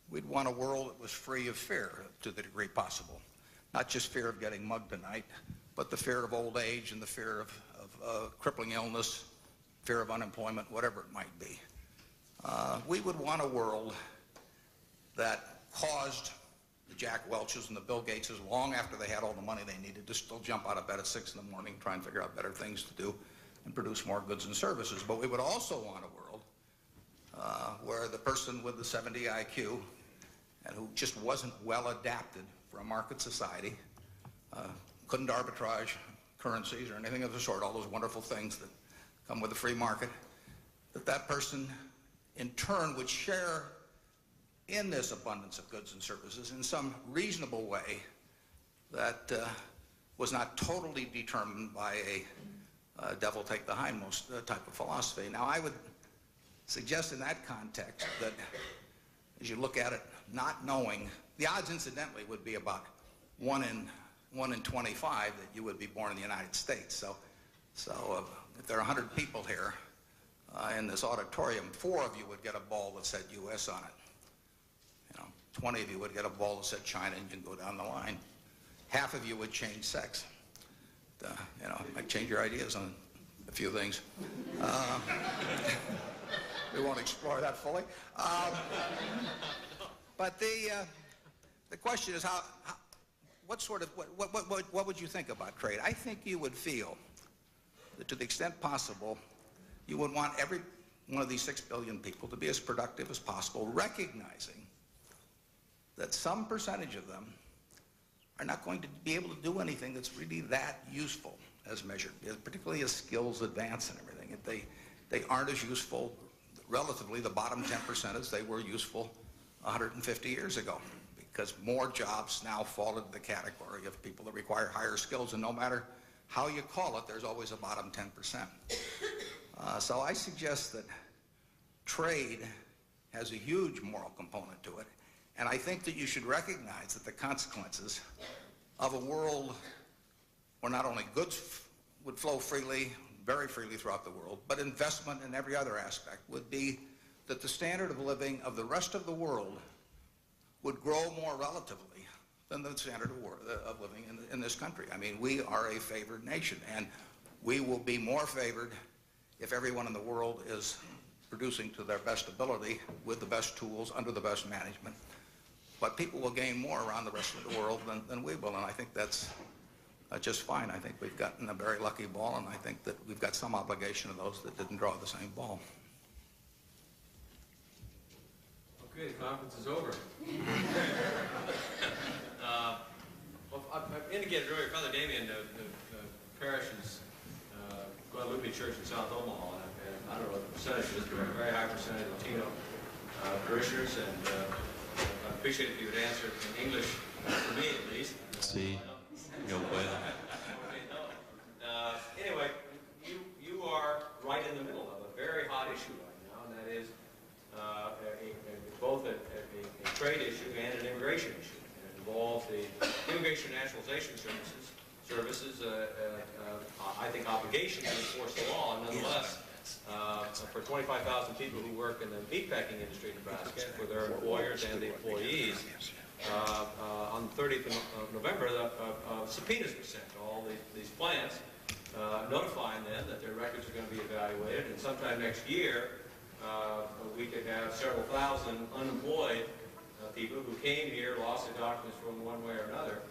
S6: We'd want a world that was free of fear to the degree possible. Not just fear of getting mugged tonight, but the fear of old age and the fear of crippling illness, fear of unemployment, whatever it might be. We would want a world that caused the Jack Welches and the Bill Gateses, long after they had all the money they needed, to still jump out of bed at 6 in the morning, try and figure out better things to do and produce more goods and services. But we would also want a world where the person with the 70 IQ and who just wasn't well adapted for a market society, couldn't arbitrage currencies or anything of the sort, all those wonderful things that come with a free market, that person in turn would share in this abundance of goods and services in some reasonable way that was not totally determined by a devil take the hindmost type of philosophy. Now, I would suggest in that context that as you look at it, not knowing, the odds incidentally would be about 1 in 25 that you would be born in the United States. So if there are 100 people here in this auditorium, 4 of you would get a ball that said U.S. on it. 20 of you would get a ball that said China, and you can go down the line. Half of you would change sex. Might change your ideas on a few things. We won't explore that fully. But the question is what would you think about trade? I think you would feel that to the extent possible, you would want every one of these 6 billion people to be as productive as possible, recognizing that some percentage of them are not going to be able to do anything that's really that useful as measured, particularly as skills advance and everything. They aren't as useful, relatively, the bottom 10% as they were useful 150 years ago, because more jobs now fall into the category of people that require higher skills, and no matter how you call it, there's always a bottom 10%. So I suggest that trade has a huge moral component to it. And I think that you should recognize that the consequences of a world where not only goods would flow freely, very freely throughout the world, but investment in every other aspect would be that the standard of living of the rest of the world would grow more relatively than the standard of living in this country. I mean, we are a favored nation, and we will be more favored if everyone in the world is producing to their best ability with the best tools, under the best management. But people will gain more around the rest of the world than we will, and I think that's just fine. I think we've gotten a very lucky ball, and I think that we've got some obligation to those that didn't draw the same ball.
S1: Okay, the conference is over. Well, I've indicated earlier, Father Damien, the parish's Guadalupe Church in South Omaha, and I don't know what the percentage is, but a very high percentage of Latino parishioners, and I appreciate if you would answer in English, for me at least.
S14: Sí, yo puedo.
S1: Anyway, you are right in the middle of a very hot issue right now, and that is both a trade issue and an immigration issue. And it involves the Immigration and Nationalization Services, I think, obligation to enforce the law, and nonetheless, for 25,000 people who work in the meatpacking industry in Nebraska, for their employers and the employees, on the 30th of November, subpoenas were sent to all these plants, notifying them that their records are going to be evaluated, and sometime next year, we could have several thousand unemployed people who came here, lost their documents from one way or another.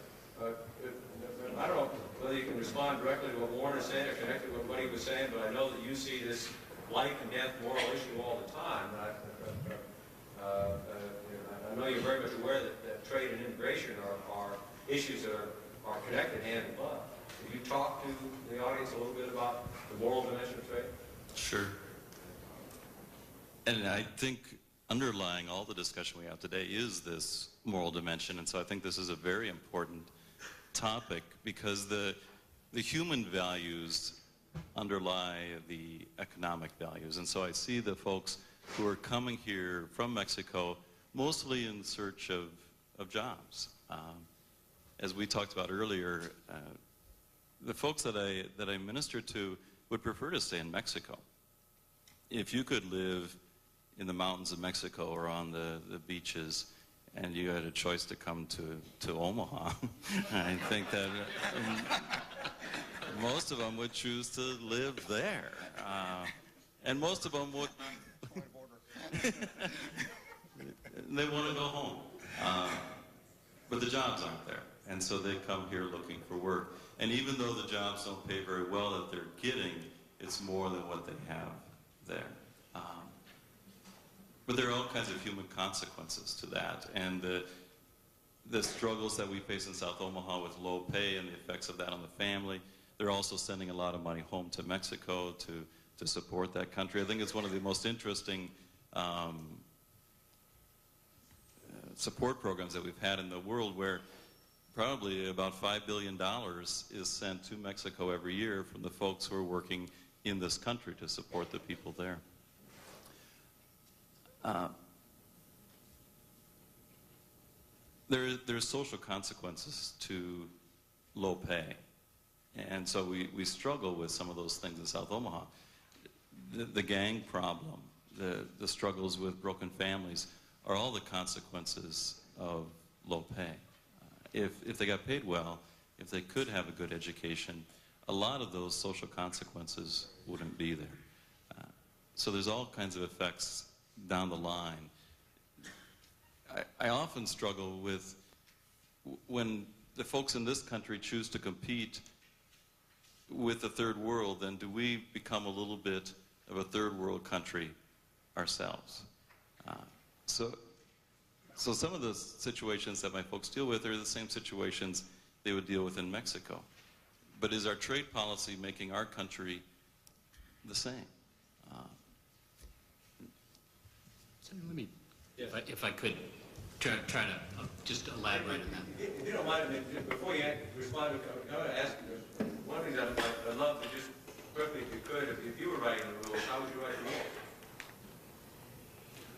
S1: I don't know whether you can respond directly to what Warner said or connected with what he was saying, but I know that you see this life and death moral issue all the time. I know you're very much aware that trade and immigration are issues that are connected hand in glove. Could you talk to the audience a little bit about the moral dimension of trade?
S14: Sure. And I think underlying all the discussion we have today is this moral dimension, and so I think this is a very important topic because the human values underlie the economic values. And so I see the folks who are coming here from Mexico mostly in search of jobs. As we talked about earlier, the folks that I minister to would prefer to stay in Mexico. If you could live in the mountains of Mexico or on the beaches and you had a choice to come to Omaha, I think that most of them would choose to live there. And most of them would, they want to go home. But the jobs aren't there. And so they come here looking for work. And even though the jobs don't pay very well that they're getting, it's more than what they have there. But there are all kinds of human consequences to that. And the struggles that we face in South Omaha with low pay and the effects of that on the family, they're also sending a lot of money home to Mexico to support that country. I think it's one of the most interesting support programs that we've had in the world, where probably about $5 billion is sent to Mexico every year from the folks who are working in this country to support the people there. There's social consequences to low pay. And so we struggle with some of those things in South Omaha. The gang problem, the struggles with broken families are all the consequences of low pay. If they got paid well, if they could have a good education, a lot of those social consequences wouldn't be there. So there's all kinds of effects down the line. I often struggle with when the folks in this country choose to compete with the third world, then do we become a little bit of a third world country ourselves? So some of the situations that my folks deal with are the same situations they would deal with in Mexico. But is our trade policy making our country the same?
S13: So let me, if I could, try to just elaborate on that.
S1: If you don't mind, before you respond, I want to ask you one thing that I'd love to just quickly, if you could, if you were writing the rules, how would you write the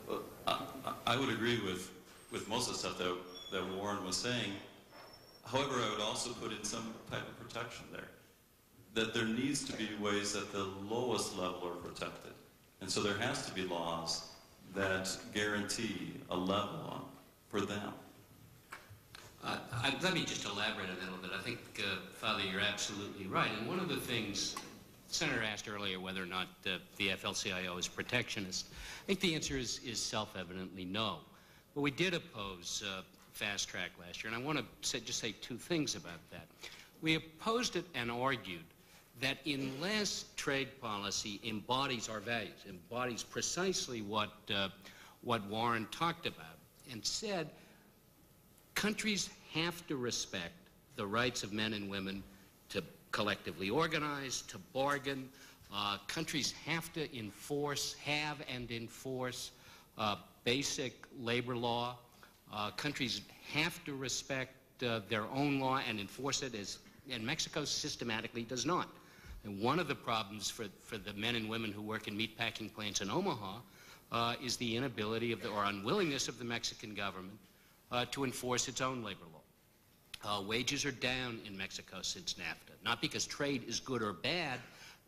S1: rules?
S14: Well, I would agree with most of the stuff that Warren was saying. However, I would also put in some type of protection there. That there needs to be ways that the lowest level are protected. And so there has to be laws that guarantee a level for them.
S13: Let me just elaborate a little bit. I think, Father, you're absolutely right. And one of the things, the Senator asked earlier whether or not the AFL-CIO is protectionist. I think the answer is self-evidently no. But we did oppose fast track last year, and I want to just say two things about that. We opposed it and argued that unless trade policy embodies our values, embodies precisely what Warren talked about, and said countries have to respect the rights of men and women to collectively organize, to bargain. Countries have to enforce basic labor law. Countries have to respect their own law and enforce it, and Mexico systematically does not. And one of the problems for the men and women who work in meatpacking plants in Omaha is the inability or unwillingness of the Mexican government to enforce its own labor law. Wages are down in Mexico since NAFTA, not because trade is good or bad,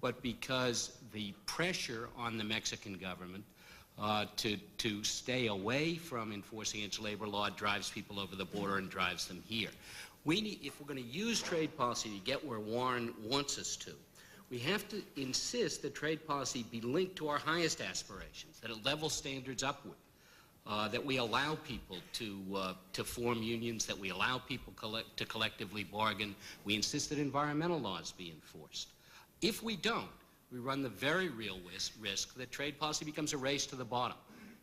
S13: but because the pressure on the Mexican government to stay away from enforcing its labor law drives people over the border and drives them here. If we're going to use trade policy to get where Warren wants us to, we have to insist that trade policy be linked to our highest aspirations, that it level standards upward, that we allow people to form unions, that we allow people to collectively bargain. We insist that environmental laws be enforced. If we don't, we run the very real risk that trade policy becomes a race to the bottom.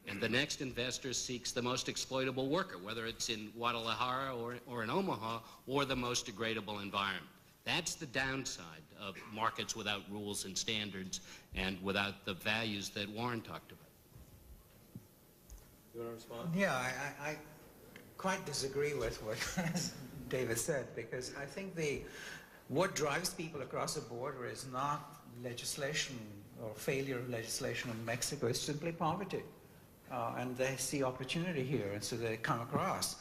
S13: And the next investor seeks the most exploitable worker, whether it's in Guadalajara or in Omaha, or the most degradable environment. That's the downside of markets without rules and standards and without the values that Warren talked about.
S3: You want to respond?
S11: Yeah, I quite disagree with what David said, because I think what drives people across the border is not legislation or failure of legislation in Mexico, it's simply poverty. And they see opportunity here, and so they come across.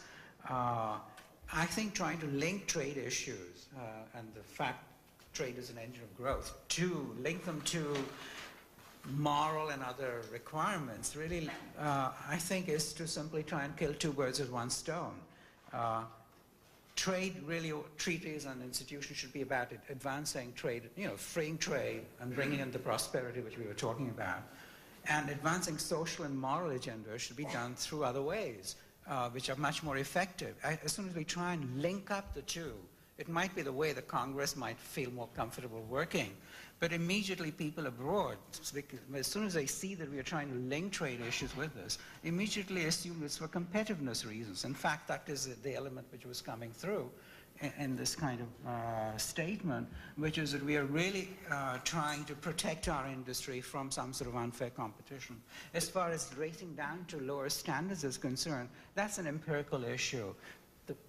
S11: I think trying to link trade issues and the fact trade is an engine of growth, to link them to moral and other requirements, really, I think is to simply try and kill two birds with one stone. Trade, really, treaties and institutions should be about advancing trade, freeing trade and bringing in the prosperity which we were talking about. And advancing social and moral agendas should be done through other ways, which are much more effective. As soon as we try and link up the two, it might be the way the Congress might feel more comfortable working. But immediately people abroad, as soon as they see that we are trying to link trade issues with this, immediately assume it's for competitiveness reasons. In fact, that is the element which was coming through in this kind of statement, which is that we are really trying to protect our industry from some sort of unfair competition. As far as racing down to lower standards is concerned, that's an empirical issue.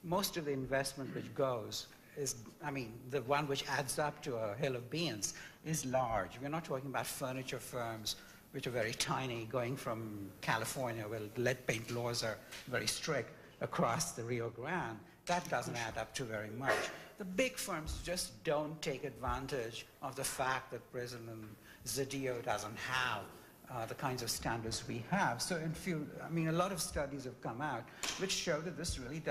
S11: Most of the investment which goes is, the one which adds up to a hill of beans is large. We're not talking about furniture firms which are very tiny, going from California, where lead paint laws are very strict, across the Rio Grande. That doesn't add up to very much. The big firms just don't take advantage of the fact that President Zedillo doesn't have the kinds of standards we have. So a lot of studies have come out which show that this really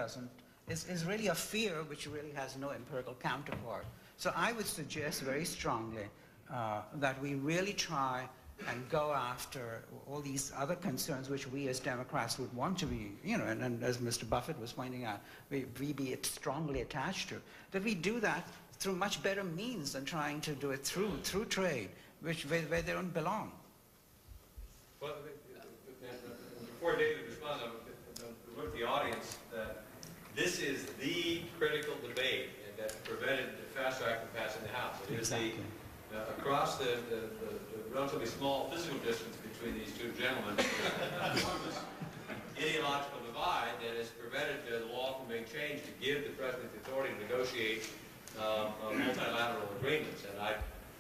S11: is really a fear which really has no empirical counterpart. So I would suggest very strongly that we really try and go after all these other concerns which we as Democrats would want to be, and as Mr. Buffett was pointing out, we be strongly attached to, that we do that through much better means than trying to do it through trade, where they don't belong.
S1: Well, before David responds, I would the audience that this is the critical debate that prevented the fast track from passing the House. It is across the relatively small physical distance between these two gentlemen, enormous ideological divide that has prevented the law from being changed to give the President the authority to negotiate multilateral agreements. And I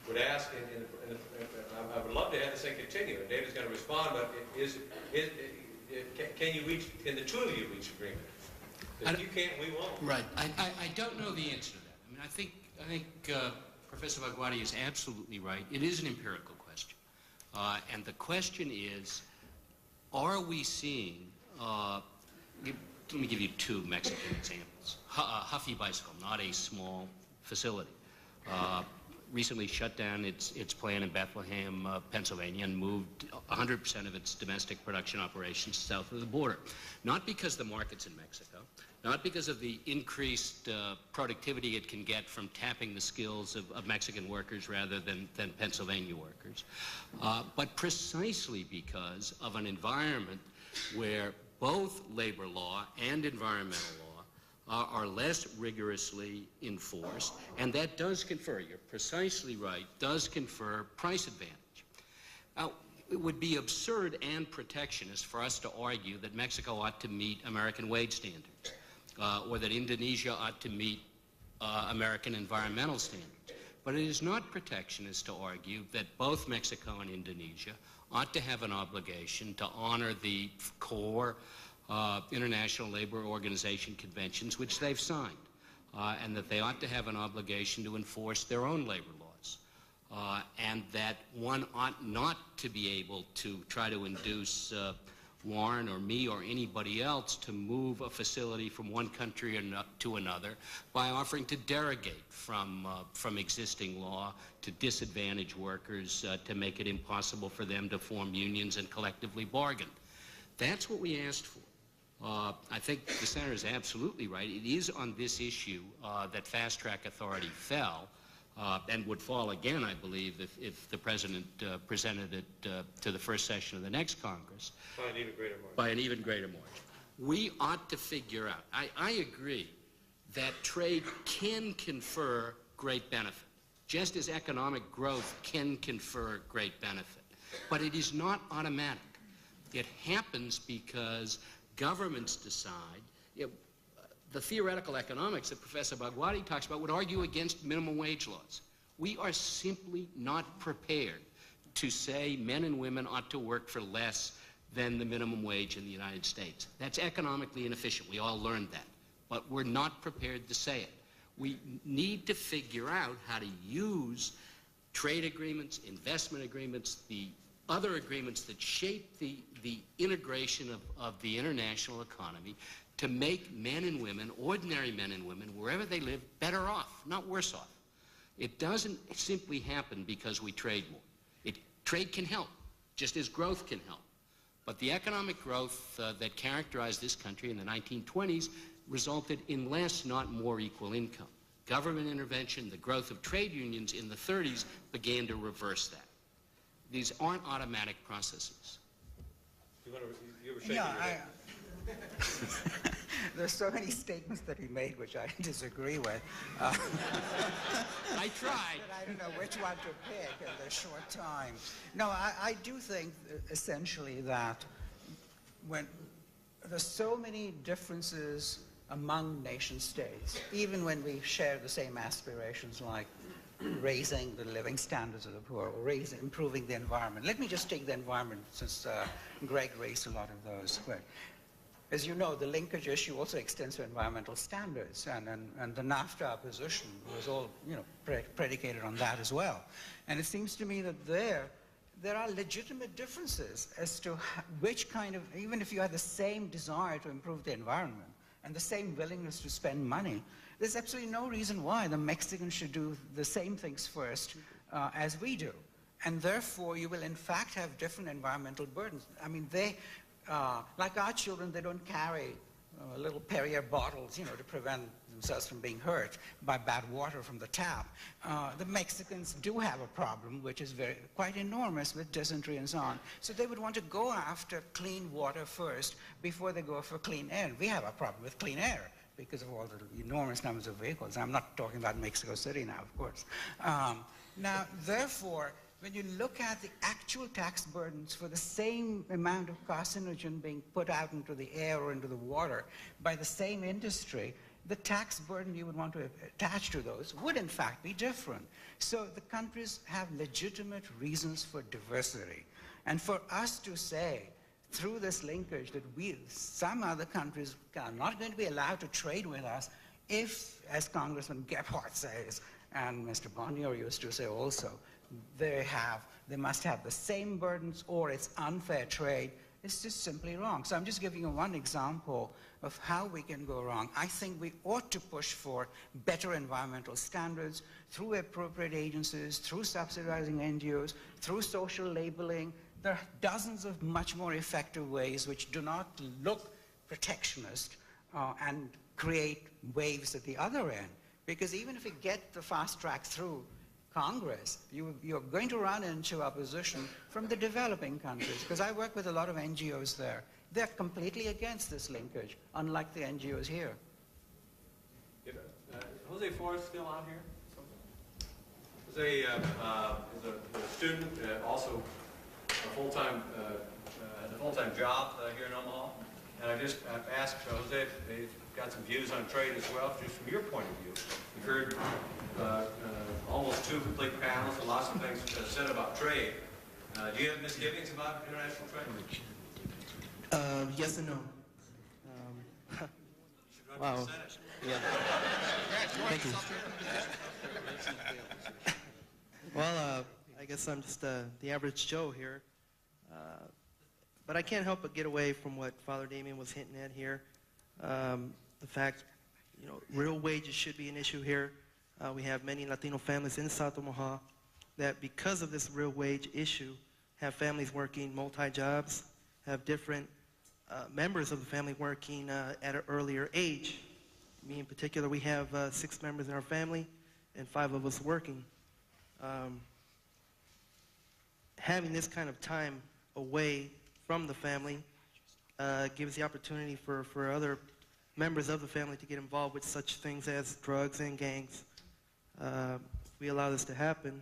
S1: would ask, I would love to have this thing continue. And David's going to respond, but can the two of you reach agreement? If you can't, we won't.
S13: Right. I don't know the answer to that. I think Professor Vaguati is absolutely right. It is an empirical question. And the question is, are we seeing, let me give you two Mexican examples. Huffy Bicycle, not a small facility, recently shut down its plant in Bethlehem, Pennsylvania, and moved 100% of its domestic production operations south of the border. Not because the market's in Mexico, not because of the increased productivity it can get from tapping the skills of Mexican workers rather than Pennsylvania workers, but precisely because of an environment where both labor law and environmental law are less rigorously enforced, and that does confer, you're precisely right, does confer price advantage. Now, it would be absurd and protectionist for us to argue that Mexico ought to meet American wage standards, or that Indonesia ought to meet American environmental standards. But it is not protectionist to argue that both Mexico and Indonesia ought to have an obligation to honor the core International Labor Organization conventions which they've signed, and that they ought to have an obligation to enforce their own labor laws, and that one ought not to be able to try to induce Warren or me or anybody else to move a facility from one country to another by offering to derogate from existing law to disadvantage workers, to make it impossible for them to form unions and collectively bargain. That's what we asked for. I think the Senator is absolutely right. It is on this issue that fast track authority fell, and would fall again, I believe, if the president presented it to the first session of the next Congress.
S3: By an even greater margin.
S13: By an even greater margin. We ought to figure out, I agree, that trade can confer great benefit, just as economic growth can confer great benefit. But it is not automatic. It happens because governments decide. The theoretical economics that Professor Bhagwati talks about would argue against minimum wage laws. We are simply not prepared to say men and women ought to work for less than the minimum wage in the United States. That's economically inefficient. We all learned that. But we're not prepared to say it. We need to figure out how to use trade agreements, investment agreements, the other agreements that shape the integration of the international economy to make men and women, ordinary men and women, wherever they live, better off, not worse off. It doesn't simply happen because we trade more. Trade can help, just as growth can help. But the economic growth that characterized this country in the 1920s resulted in less, not more, equal income. Government intervention, the growth of trade unions in the 30s began to reverse that. These aren't automatic processes.
S3: You were shaking your head.
S11: There's so many statements that he made which I disagree with.
S13: I tried.
S11: But I don't know which one to pick in the short time. No, I do think essentially that when there's so many differences among nation states, even when we share the same aspirations like raising the living standards of the poor or improving the environment. Let me just take the environment since Greg raised a lot of those. As you know, the linkage issue also extends to environmental standards, and the NAFTA position was all, predicated on that as well. And it seems to me that there are legitimate differences as to which kind of, even if you have the same desire to improve the environment and the same willingness to spend money, there's absolutely no reason why the Mexicans should do the same things first as we do. And therefore, you will in fact have different environmental burdens. I mean, like our children, they don't carry little Perrier bottles, to prevent themselves from being hurt by bad water from the tap. The Mexicans do have a problem, which is quite enormous with dysentery and so on. So they would want to go after clean water first before they go for clean air. We have a problem with clean air because of all the enormous numbers of vehicles. I'm not talking about Mexico City now, of course. Now, therefore, when you look at the actual tax burdens for the same amount of carcinogen being put out into the air or into the water by the same industry, the tax burden you would want to attach to those would in fact be different. So the countries have legitimate reasons for diversity. And for us to say, through this linkage, that some other countries are not going to be allowed to trade with us if, as Congressman Gephardt says, and Mr. Bonnier used to say also, they must have the same burdens or it's unfair trade. It's just simply wrong. So I'm just giving you one example of how we can go wrong. I think we ought to push for better environmental standards through appropriate agencies, through subsidizing NGOs, through social labeling. There are dozens of much more effective ways which do not look protectionist and create waves at the other end. Because even if we get the fast track through Congress, you're going to run into opposition from the developing countries, because I work with a lot of NGOs there. They're completely against this linkage, unlike the NGOs here.
S3: Jose Flores still out here? Jose is a student, also a full-time job here in Omaha. And I just asked Jose if they've got some views on trade as well, just from your point of view. We've heard almost 2 complete panels and lots of things said about trade. Do you have misgivings about international trade?
S15: Yes and no.
S3: You should run
S15: Wow.
S3: for the Senate.
S15: Yeah. Thank you. Well, I guess I'm just the average Joe here. But I can't help but get away from what Father Damien was hinting at here. The fact, real wages should be an issue here. We have many Latino families in South Omaha that, because of this real wage issue, have families working multi-jobs, have different members of the family working at an earlier age. Me in particular, we have 6 members in our family, and 5 of us working. Having this kind of time away from the family gives the opportunity for other members of the family to get involved with such things as drugs and gangs. If we allow this to happen,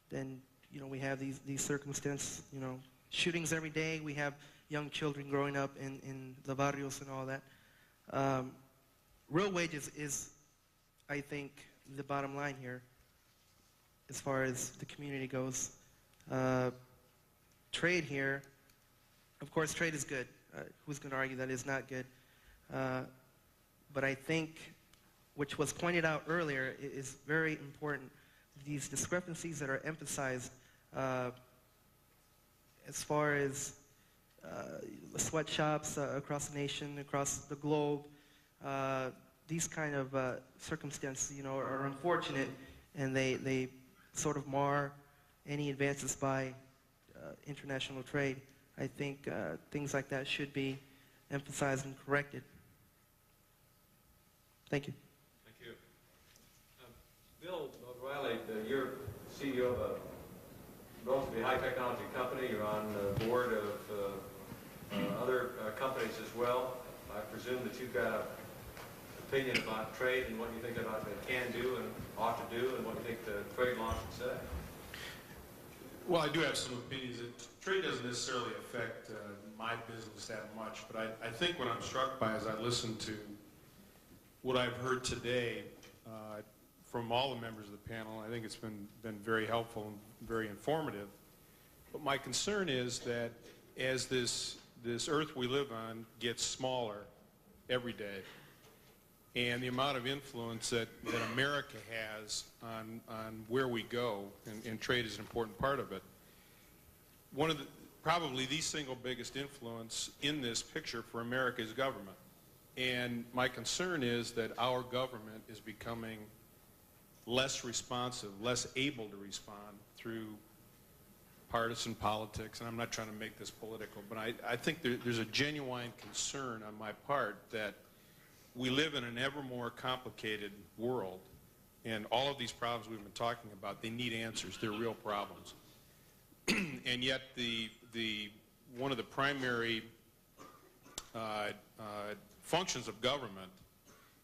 S15: then we have these circumstances, shootings every day. We have young children growing up in the barrios and all that. Real wages is, I think, the bottom line here as far as the community goes. Trade here, of course, trade is good. Who's going to argue that it's not good? But I think, which was pointed out earlier, is very important. These discrepancies that are emphasized as far as sweatshops across the nation, across the globe, these kind of circumstances, are unfortunate, and they sort of mar any advances by international trade. I think things like that should be emphasized and corrected. Thank you.
S3: Thank you. Bill O'Reilly, you're CEO of a relatively high technology company. You're on the board of other companies as well. I presume that you've got an opinion about trade and what you think about it can do and ought to do, and what you think the trade law should say.
S16: Well, I do have some opinions. Trade doesn't necessarily affect my business that much, but I think what I'm struck by as I listen to what I've heard today from all the members of the panel, I think it's been very helpful and very informative. But my concern is that as this earth we live on gets smaller every day, and the amount of influence that America has on where we go, and trade is an important part of it, probably the single biggest influence in this picture for America is government. And my concern is that our government is becoming less responsive, less able to respond through partisan politics. And I'm not trying to make this political, but I think there's a genuine concern on my part that we live in an ever more complicated world, and all of these problems we've been talking about, they need answers. They're real problems. And yet one of the primary functions of government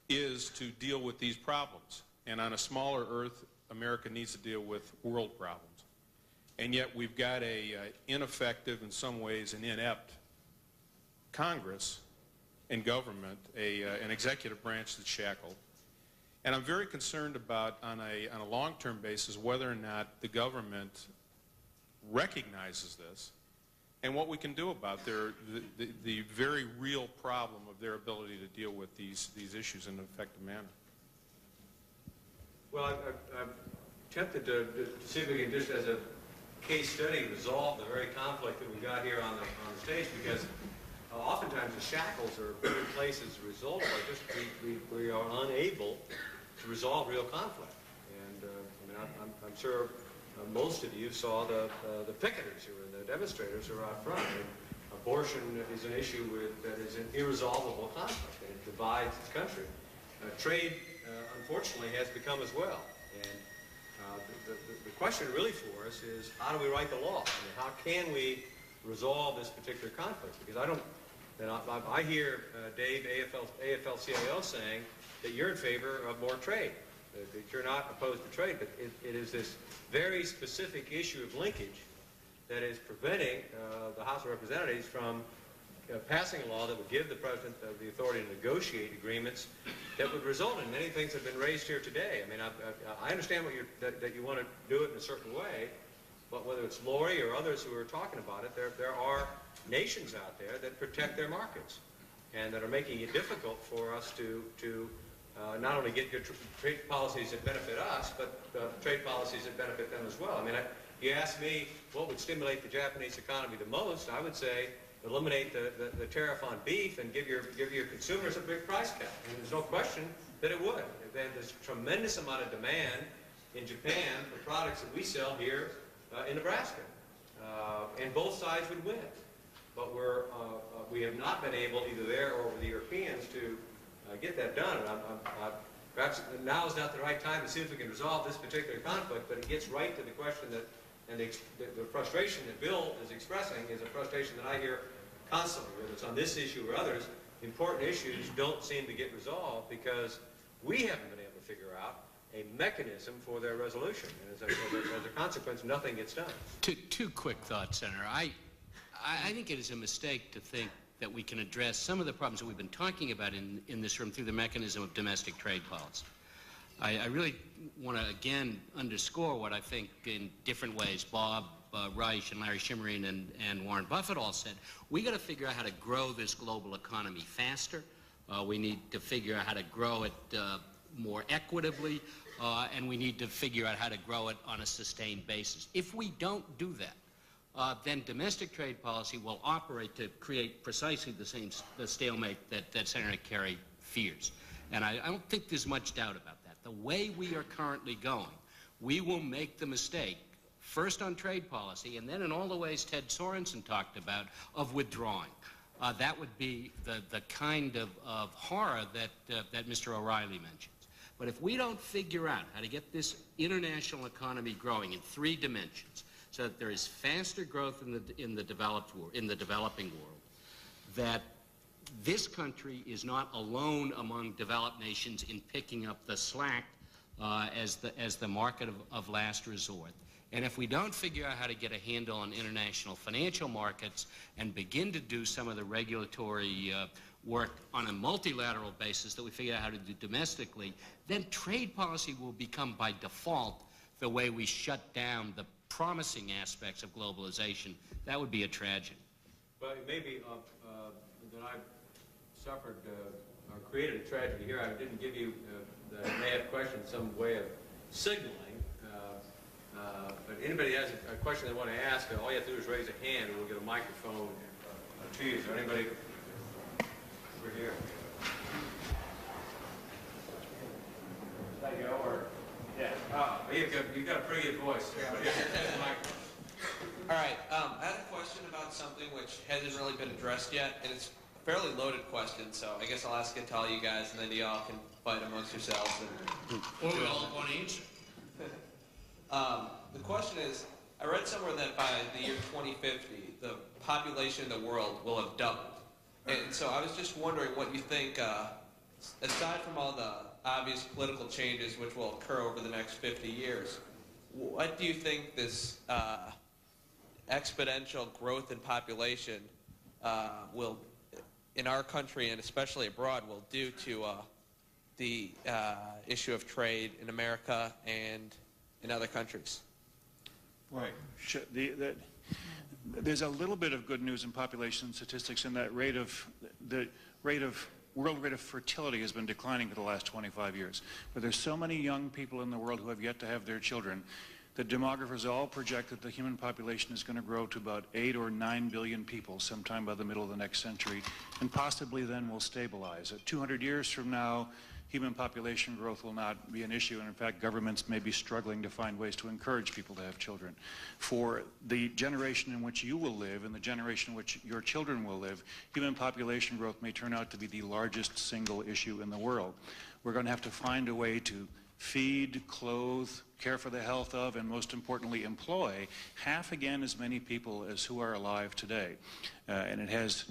S16: is to deal with these problems. And on a smaller earth, America needs to deal with world problems. And yet we've got a ineffective, in some ways an inept Congress and government, an executive branch that's shackled. And I'm very concerned about, on a long-term basis, whether or not the government recognizes this and what we can do about the very real problem of their ability to deal with these issues in an effective manner.
S3: Well, I'm tempted to see if we can just, as a case study, resolve the very conflict that we got here on the stage, because oftentimes the shackles are put in place as a result of this. We are unable to resolve real conflict. And I'm sure most of you saw the picketers who were the demonstrators who are out front. And abortion is an issue that is an irresolvable conflict, and it divides this country. Trade, unfortunately, has become as well. And the question really for us is, how do we write the law? I mean, how can we resolve this particular conflict? Because I hear Dave, AFL-CIO, saying that you're in favor of more trade, that you're not opposed to trade, but it is this very specific issue of linkage that is preventing the House of Representatives from passing a law that would give the President the authority to negotiate agreements that would result in many things that have been raised here today. I mean, I understand that you want to do it in a certain way, but whether it's Lori or others who are talking about it, there are nations out there that protect their markets and that are making it difficult for us to not only get good trade policies that benefit us, but trade policies that benefit them as well. I mean, you ask me what would stimulate the Japanese economy the most, I would say eliminate the tariff on beef and give your consumers a big price cap. And there's no question that it would. There's a tremendous amount of demand in Japan for products that we sell here in Nebraska. And both sides would win. But we have not been able, either there or with the Europeans, to get that done. And I'm perhaps now is not the right time to see if we can resolve this particular conflict, but it gets right to the question that, and the frustration that Bill is expressing is a frustration that I hear constantly, whether it's on this issue or others. Important issues don't seem to get resolved because we haven't been able to figure out a mechanism for their resolution. And as a consequence, nothing gets done.
S13: Two quick thoughts, Senator. I think it is a mistake to think that we can address some of the problems that we've been talking about in this room through the mechanism of domestic trade policy. I really want to, again, underscore what I think in different ways Bob Reich and Larry Schimmerine and Warren Buffett all said. We got to figure out how to grow this global economy faster. We need to figure out how to grow it more equitably, and we need to figure out how to grow it on a sustained basis. If we don't do that, then domestic trade policy will operate to create precisely the stalemate that Senator Kerry fears. And I don't think there's much doubt about that. The way we are currently going, we will make the mistake, first on trade policy, and then in all the ways Ted Sorensen talked about, of withdrawing. That would be the kind of horror that Mr. O'Reilly mentions. But if we don't figure out how to get this international economy growing in 3 dimensions, so that there is faster growth in the developing world, that this country is not alone among developed nations in picking up the slack as the market of last resort. And if we don't figure out how to get a handle on international financial markets and begin to do some of the regulatory work on a multilateral basis that we figure out how to do domestically, then trade policy will become by default the way we shut down the promising aspects of globalization. That would be a tragedy.
S3: Well, it may be that I suffered or created a tragedy here. I didn't give you, that I may have questioned some way of signaling. But anybody has a question they want to ask, all you have to do is raise a hand and we'll get a microphone to you. Is there anybody over here? There you go, or, yeah. Oh, you've got a pretty good voice.
S17: All right, I had a question about something which hasn't really been addressed yet, and it's a fairly loaded question, so I guess I'll ask it to all you guys, and then y'all can fight amongst yourselves.
S13: Or we all want to answer.
S17: The question is, I read somewhere that by the year 2050, the population in the world will have doubled. And so I was just wondering what you think, aside from all the obvious political changes which will occur over the next 50 years, what do you think this exponential growth in population will, in our country and especially abroad, will do to the issue of trade in America and in other countries?
S12: Right. There's a little bit of good news in population statistics in that the world rate of fertility has been declining for the last 25 years. But there's so many young people in the world who have yet to have their children. The demographers all project that the human population is going to grow to about 8 or 9 billion people sometime by the middle of the next century, and possibly then will stabilize. At 200 years from now, human population growth will not be an issue, and in fact governments may be struggling to find ways to encourage people to have children. For the generation in which you will live and the generation in which your children will live, human population growth may turn out to be the largest single issue in the world. We're going to have to find a way to feed, clothe, care for the health of, and most importantly employ half again as many people as who are alive today. And it has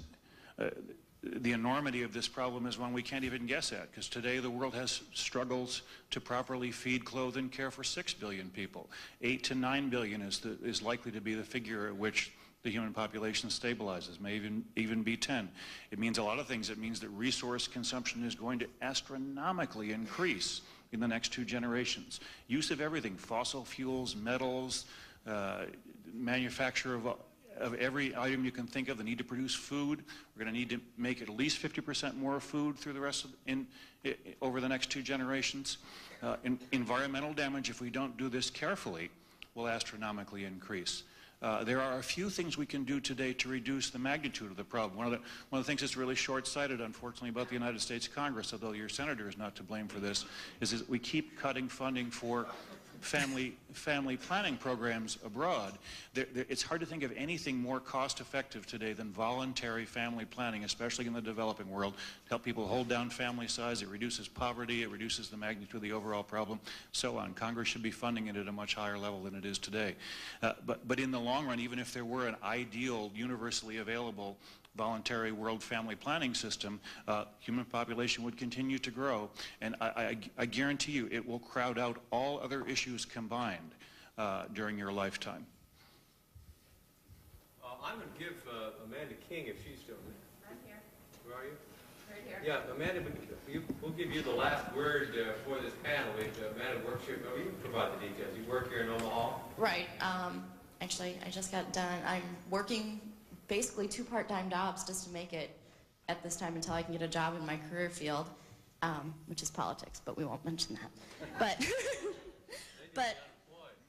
S12: the enormity of this problem is one we can't even guess at, because today the world has struggles to properly feed, clothe, and care for 6 billion people. 8 to 9 billion is likely to be the figure at which the human population stabilizes, may even be 10. It means a lot of things. It means that resource consumption is going to astronomically increase in the next 2 generations. Use of everything, fossil fuels, metals, manufacture of every item you can think of, the need to produce food. We're going to need to make at least 50% more food through the rest of over the next 2 generations. Environmental damage, if we don't do this carefully, will astronomically increase. There are a few things we can do today to reduce the magnitude of the problem. One of the things that's really short-sighted, unfortunately, about the United States Congress, although your senator is not to blame for this, is that we keep cutting funding for family planning programs abroad. It's hard to think of anything more cost-effective today than voluntary family planning, especially in the developing world, to help people hold down family size. It reduces poverty, it reduces the magnitude of the overall problem, so on. Congress should be funding it at a much higher level than it is today. But in the long run, even if there were an ideal, universally available voluntary world family planning system, human population would continue to grow, and I guarantee you it will crowd out all other issues combined during your lifetime.
S3: I'm going to give Amanda King, if she's still there.
S18: I'm here.
S3: Where are you?
S18: Right here.
S3: Yeah, Amanda, we'll give you the last word for this panel. Amanda works here. You can provide the details. You work here in Omaha?
S18: Right. Actually, I just got done. I'm working basically 2 part-time jobs just to make it at this time until I can get a job in my career field, which is politics, but we won't mention that. But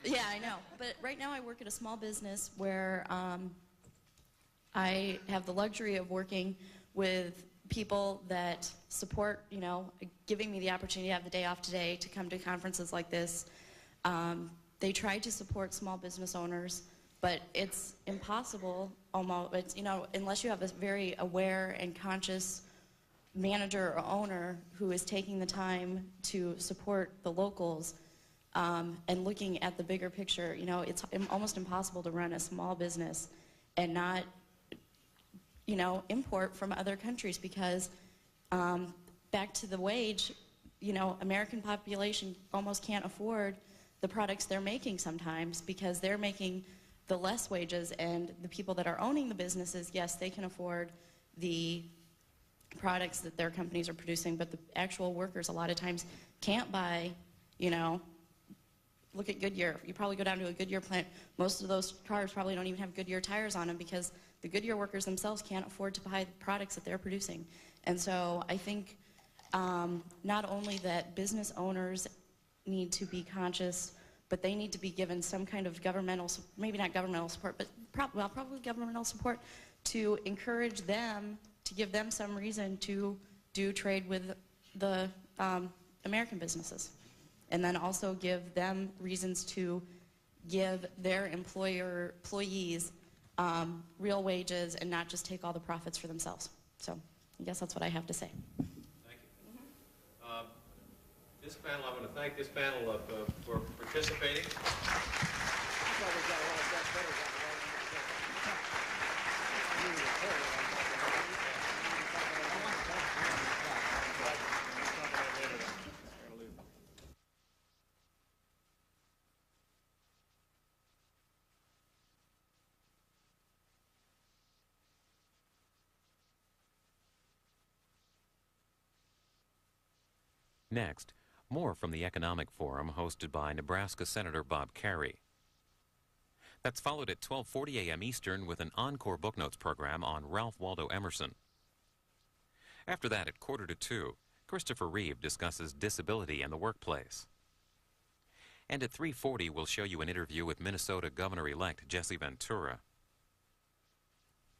S18: yeah, I know. But right now I work at a small business where I have the luxury of working with people that support, you know, giving me the opportunity to have the day off today to come to conferences like this. They try to support small business owners, but it's impossible almost, it's, you know, unless you have a very aware and conscious manager or owner who is taking the time to support the locals and looking at the bigger picture. You know, it's almost impossible to run a small business and not, you know, import from other countries because back to the wage, you know, American population almost can't afford the products they're making sometimes because they're making the less wages, and the people that are owning the businesses, yes, they can afford the products that their companies are producing, but the actual workers a lot of times can't buy, you know, look at Goodyear. You probably go down to a Goodyear plant, most of those cars probably don't even have Goodyear tires on them because the Goodyear workers themselves can't afford to buy the products that they're producing. And so I think not only that business owners need to be conscious, but they need to be given some kind of governmental, maybe not governmental support, but probably governmental support to encourage them, to give them some reason to do trade with the American businesses. And then also give them reasons to give their employees real wages and not just take all the profits for themselves. So I guess that's what I have to say.
S3: Thank you. This panel, I want to thank this panel for participating.
S10: Next, more from the Economic Forum hosted by Nebraska Senator Bob Kerrey. That's followed at 12:40 a.m. Eastern with an encore book notes program on Ralph Waldo Emerson. After that, at 1:45, Christopher Reeve discusses disability in the workplace. And at 3:40, we'll show you an interview with Minnesota Governor-elect Jesse Ventura.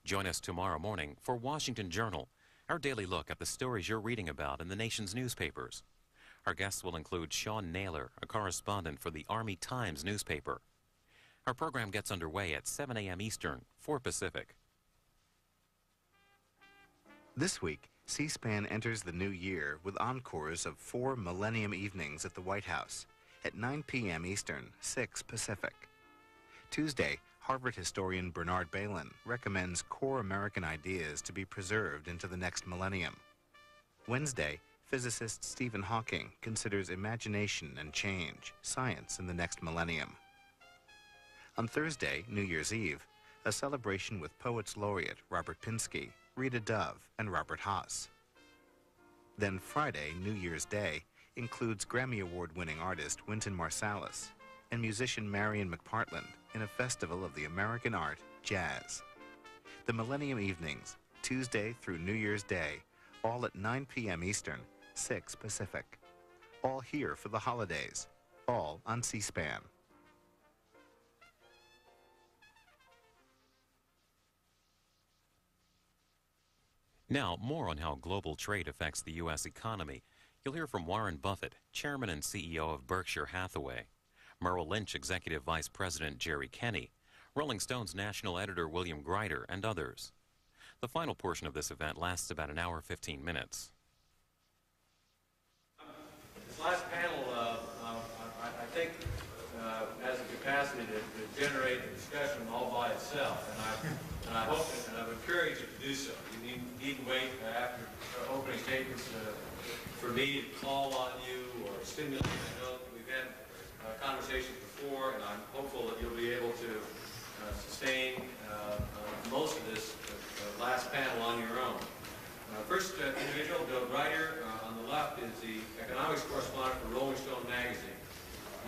S10: Join us tomorrow morning for Washington Journal, our daily look at the stories you're reading about in the nation's newspapers. Our guests will include Sean Naylor, a correspondent for the Army Times newspaper. Our program gets underway at 7 a.m. Eastern, 4 Pacific.
S19: This week, C-SPAN enters the new year with encores of 4 Millennium Evenings at the White House at 9 p.m. Eastern, 6 Pacific. Tuesday, Harvard historian Bernard Bailyn recommends core American ideas to be preserved into the next millennium. Wednesday, physicist Stephen Hawking considers imagination and change, science in the next millennium. On Thursday, New Year's Eve, a celebration with Poets Laureate Robert Pinsky, Rita Dove, and Robert Haas. Then Friday, New Year's Day, includes Grammy Award-winning artist Wynton Marsalis and musician Marion McPartland in a festival of the American art, jazz. The Millennium Evenings, Tuesday through New Year's Day, all at 9 p.m. Eastern, 6 Pacific. All here for the holidays, all on C-SPAN.
S10: Now, more on how global trade affects the U.S. economy. You'll hear from Warren Buffett, chairman and CEO of Berkshire Hathaway. Merrill Lynch Executive Vice President Jerry Kenny, Rolling Stone's national editor William Greider, and others. The final portion of this event lasts about an hour 15 minutes.
S1: This last panel, I think, has the capacity to generate a discussion all by itself, and I hope and I would encourage you to do so. You needn't wait after opening statements for me to call on you or stimulate. I know that we've had conversations before, and I'm hopeful that you'll be able to sustain most of this last panel on your own. First individual, Bill Greider, on the left, is the economics correspondent for Rolling Stone magazine.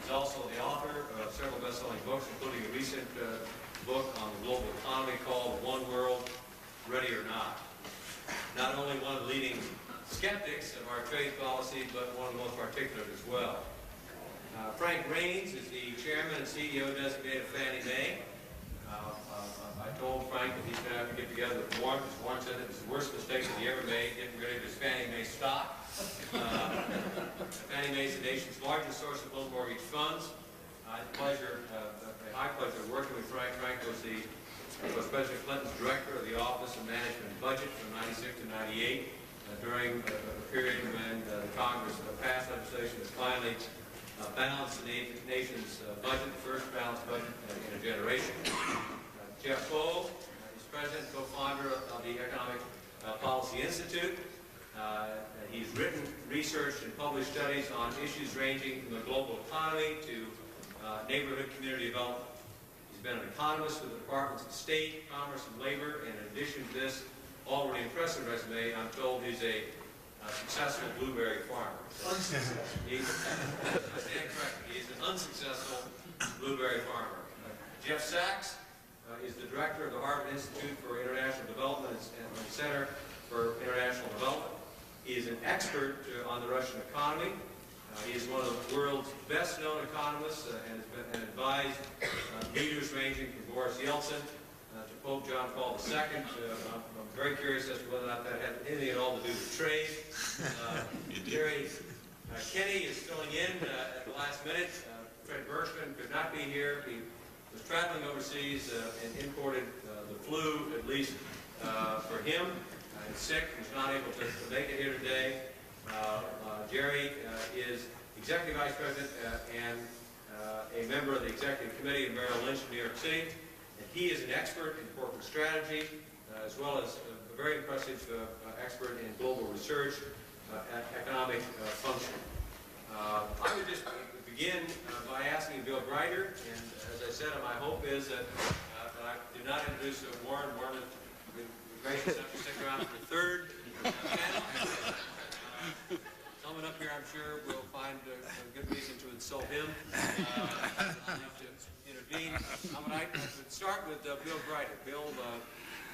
S1: He's also the author of several best-selling books, including a recent book on the global economy called One World, Ready or Not. Not only one of the leading skeptics of our trade policy, but one of the most articulate as well. Frank Raines is the chairman and CEO designated of Fannie Mae. I told Frank that he's going to have to get together with Warren, because Warren said it was the worst mistake that he ever made, getting rid of his Fannie Mae stock. Fannie Mae is the nation's largest source of loan mortgage funds. I had the pleasure, a high pleasure of working with Frank. Frank was President Clinton's director of the Office of Management and Budget from 96 to 98, during a period when the Congress passed legislation that finally balanced the nation's budget, the first balanced budget in a generation. Jeff Bowe is president and co-founder of the Economic Policy Institute. He's written, researched, and published studies on issues ranging from the global economy to neighborhood community development. He's been an economist with the Departments of State, Commerce, and Labor, and in addition to this already impressive resume, I'm told he's a successful blueberry farmer. Unsuccessful. I stand corrected. He's an unsuccessful blueberry farmer. Jeff Sachs is the director of the Harvard Institute for International Development and the Center for International Development. He is an expert on the Russian economy. He is one of the world's best-known economists and has advised leaders ranging from Boris Yeltsin to Pope John Paul II. I'm very curious as to whether or not that had anything at all to do with trade. Jerry Kenny is filling in at the last minute. Fred Berkshman could not be here. He was traveling overseas and imported the flu, at least for him. He's sick. He's not able to make it here today. Jerry is Executive Vice President and a member of the Executive Committee of Merrill Lynch in New York City. And he is an expert in corporate strategy, as well as a very impressive expert in global research, economic function. I would just begin by asking Bill Greider, and as I said, my hope is that I do not introduce Warren. Warren has been gracious enough to stick around for the third panel. Someone up here, I'm sure, will find a good reason to insult him. I'll have to intervene. I would start with Bill Greider. Bill,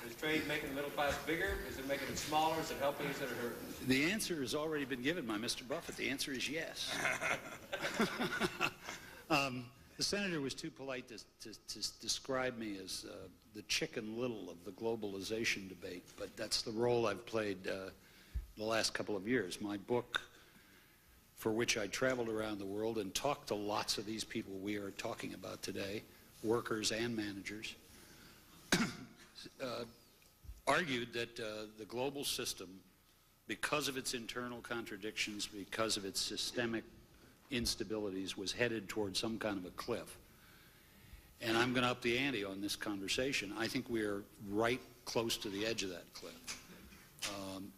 S1: is trade making the middle class bigger? Is it making it smaller? Is it helping? Is it hurting?
S20: The answer has already been given by Mr. Buffett. The answer is yes. The senator was too polite to describe me as the Chicken Little of the globalization debate, but that's the role I've played the last couple of years. My book, for which I traveled around the world and talked to lots of these people we are talking about today, workers and managers, argued that the global system, because of its internal contradictions, because of its systemic instabilities, was headed toward some kind of a cliff. And I'm going to up the ante on this conversation. I think we are right close to the edge of that cliff.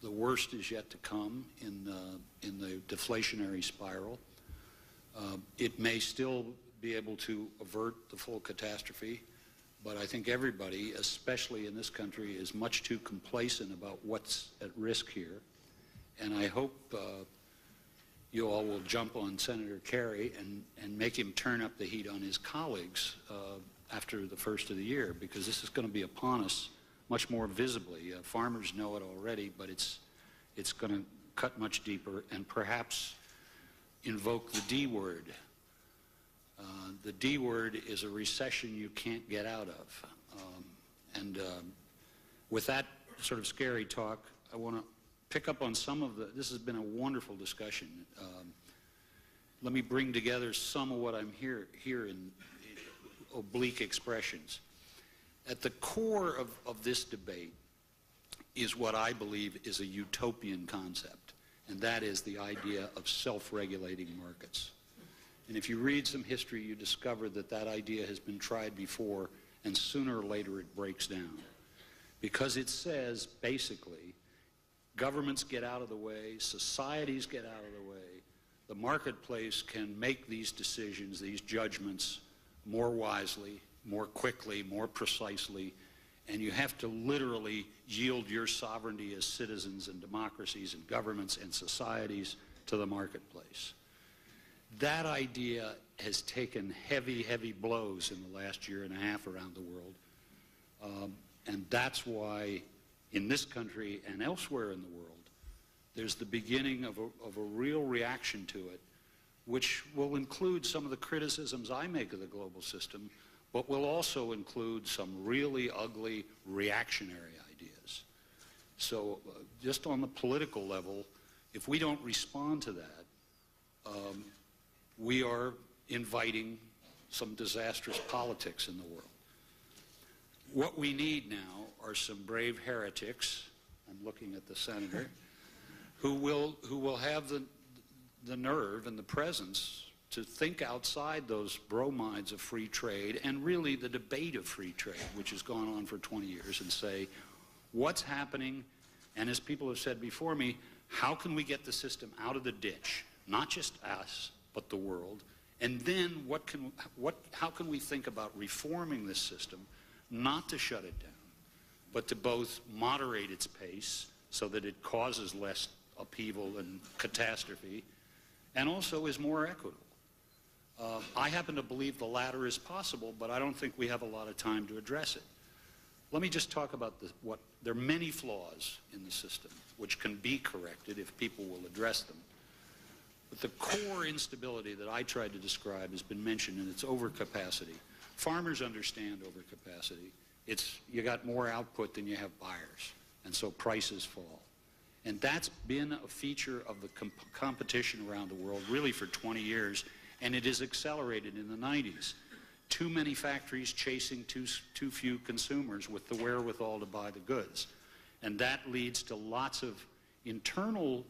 S20: The worst is yet to come in the deflationary spiral. It may still be able to avert the full catastrophe, but I think everybody, especially in this country, is much too complacent about what's at risk here. And I hope you all will jump on Senator Kerry and make him turn up the heat on his colleagues after the first of the year, because this is going to be upon us much more visibly. Farmers know it already, but it's going to cut much deeper and perhaps invoke the D word. The D word is a recession you can't get out of. With that sort of scary talk, I want to pick up on some of this has been a wonderful discussion. let me bring together some of what I'm here in oblique expressions. At the core of this debate is what I believe is a utopian concept, and that is the idea of self-regulating markets. And if you read some history, you discover that that idea has been tried before, and sooner or later it breaks down. Because it says, basically, governments get out of the way, societies get out of the way, the marketplace can make these decisions, these judgments, more wisely, more quickly, more precisely, and you have to literally yield your sovereignty as citizens and democracies and governments and societies to the marketplace. That idea has taken heavy, heavy blows in the last year and a half around the world. And that's why in this country and elsewhere in the world, there's the beginning of a real reaction to it, which will include some of the criticisms I make of the global system, but will also include some really ugly reactionary ideas. So just on the political level, if we don't respond to that, we are inviting some disastrous politics in the world. What we need now are some brave heretics, I'm looking at the senator, who will have the nerve and the presence to think outside those bromides of free trade and really the debate of free trade, which has gone on for 20 years, and say, what's happening? And as people have said before me, how can we get the system out of the ditch? Not just us, but the world. And then how can we think about reforming this system, not to shut it down, but to both moderate its pace so that it causes less upheaval and catastrophe, and also is more equitable. I happen to believe the latter is possible, but I don't think we have a lot of time to address it. Let me just talk about there are many flaws in the system which can be corrected if people will address them. But the core instability that I tried to describe has been mentioned, and it's overcapacity. Farmers understand overcapacity. You got more output than you have buyers, and so prices fall. And that's been a feature of the competition around the world really for 20 years, and it is accelerated in the 90s. Too many factories chasing too few consumers with the wherewithal to buy the goods. And that leads to lots of internal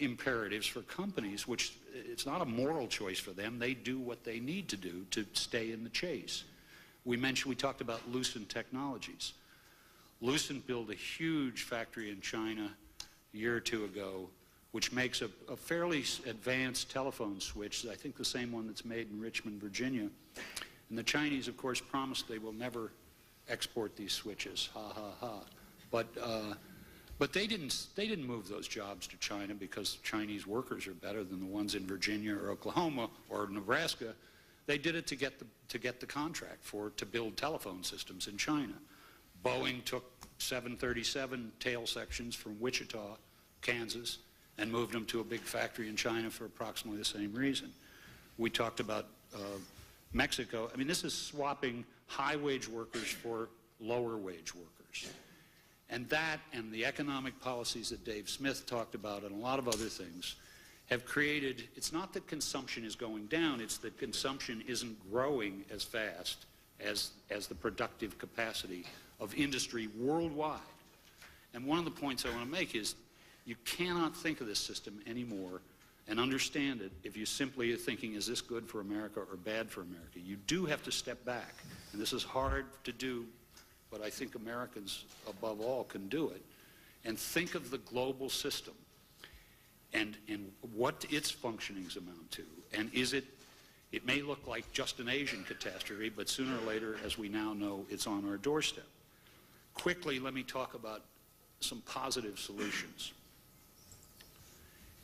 S20: imperatives for companies, which it's not a moral choice for them. They do what they need to do to stay in the chase. We talked about Lucent Technologies. Lucent built a huge factory in China a year or two ago, which makes a fairly advanced telephone switch, I think the same one that's made in Richmond, Virginia. And the Chinese, of course, promised they will never export these switches, ha, ha, ha. But they didn't move those jobs to China because Chinese workers are better than the ones in Virginia or Oklahoma or Nebraska. They did it to get the contract to build telephone systems in China. Boeing took 737 tail sections from Wichita, Kansas, and moved them to a big factory in China for approximately the same reason. We talked about Mexico. I mean, this is swapping high-wage workers for lower-wage workers. And that and the economic policies that Dave Smith talked about and a lot of other things have created, it's not that consumption is going down, it's that consumption isn't growing as fast as the productive capacity of industry worldwide. And one of the points I want to make is you cannot think of this system anymore and understand it if you simply are thinking, is this good for America or bad for America? You do have to step back, and this is hard to do, but I think Americans, above all, can do it, and think of the global system and what its functionings amount to. And it may look like just an Asian catastrophe, but sooner or later, as we now know, it's on our doorstep. Quickly, let me talk about some positive solutions.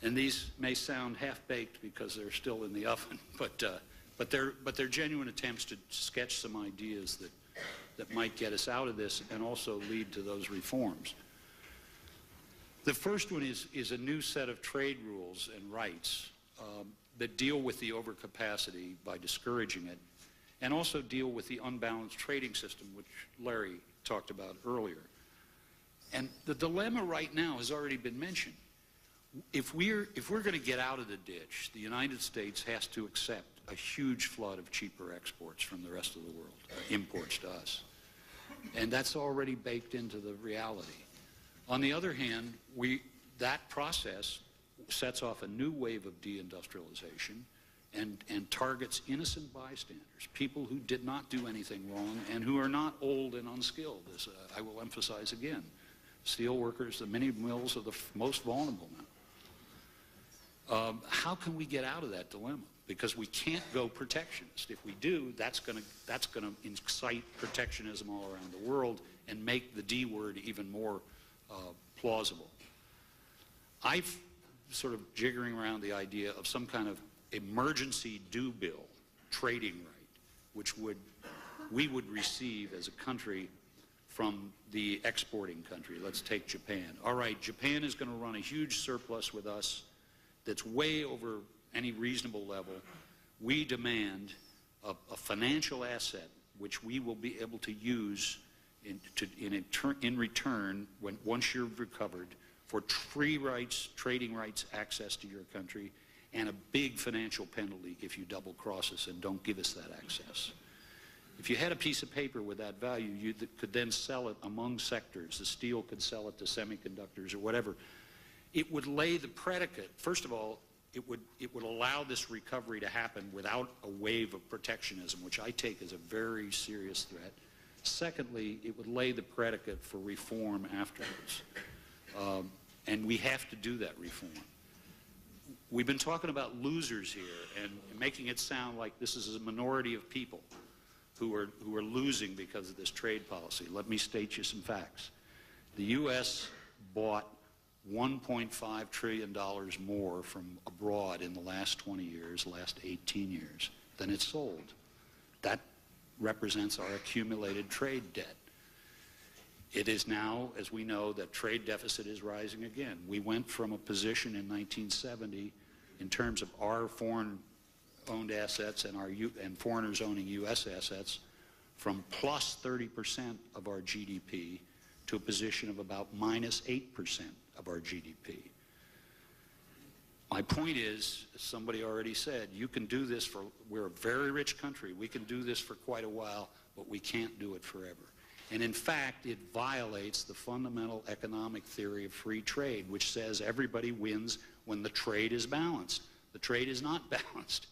S20: And these may sound half-baked because they're still in the oven, but they're genuine attempts to sketch some ideas that might get us out of this and also lead to those reforms. The first one is a new set of trade rules and rights that deal with the overcapacity by discouraging it, and also deal with the unbalanced trading system, which Larry talked about earlier. And the dilemma right now has already been mentioned. if we're going to get out of the ditch, the United States has to accept a huge flood of cheaper exports from the rest of the world, imports to us. And that's already baked into the reality. On the other hand, that process sets off a new wave of deindustrialization and targets innocent bystanders, people who did not do anything wrong and who are not old and unskilled, as I will emphasize again. Steel workers, the mini mills are the most vulnerable now. How can we get out of that dilemma? Because we can't go protectionist. If we do, that's going to incite protectionism all around the world and make the D word even more plausible. I've sort of jiggering around the idea of some kind of emergency due bill, trading right, which we would receive as a country from the exporting country. Let's take Japan. All right, Japan is going to run a huge surplus with us that's way over any reasonable level. We demand a financial asset which we will be able to use in return once you're recovered for free rights, trading rights, access to your country, and a big financial penalty if you double cross us and don't give us that access. If you had a piece of paper with that value, you could then sell it among sectors. The steel could sell it to semiconductors or whatever. It would lay the predicate. First of all, it would allow this recovery to happen without a wave of protectionism, which I take as a very serious threat. Secondly, it would lay the predicate for reform afterwards. And we have to do that reform. We've been talking about losers here and making it sound like this is a minority of people who are losing because of this trade policy. Let me state you some facts. The U.S. bought $1.5 trillion more from abroad in the last 20 years, last 18 years, than it sold. That represents our accumulated trade debt. It is now, as we know, that trade deficit is rising again. We went from a position in 1970 in terms of our foreign-owned assets and foreigners owning U.S. assets from plus 30% of our GDP to a position of about minus 8% of our GDP. My point is, as somebody already said, you can do this we're a very rich country. We can do this for quite a while, but we can't do it forever. And in fact, it violates the fundamental economic theory of free trade, which says everybody wins when the trade is balanced. The trade is not balanced.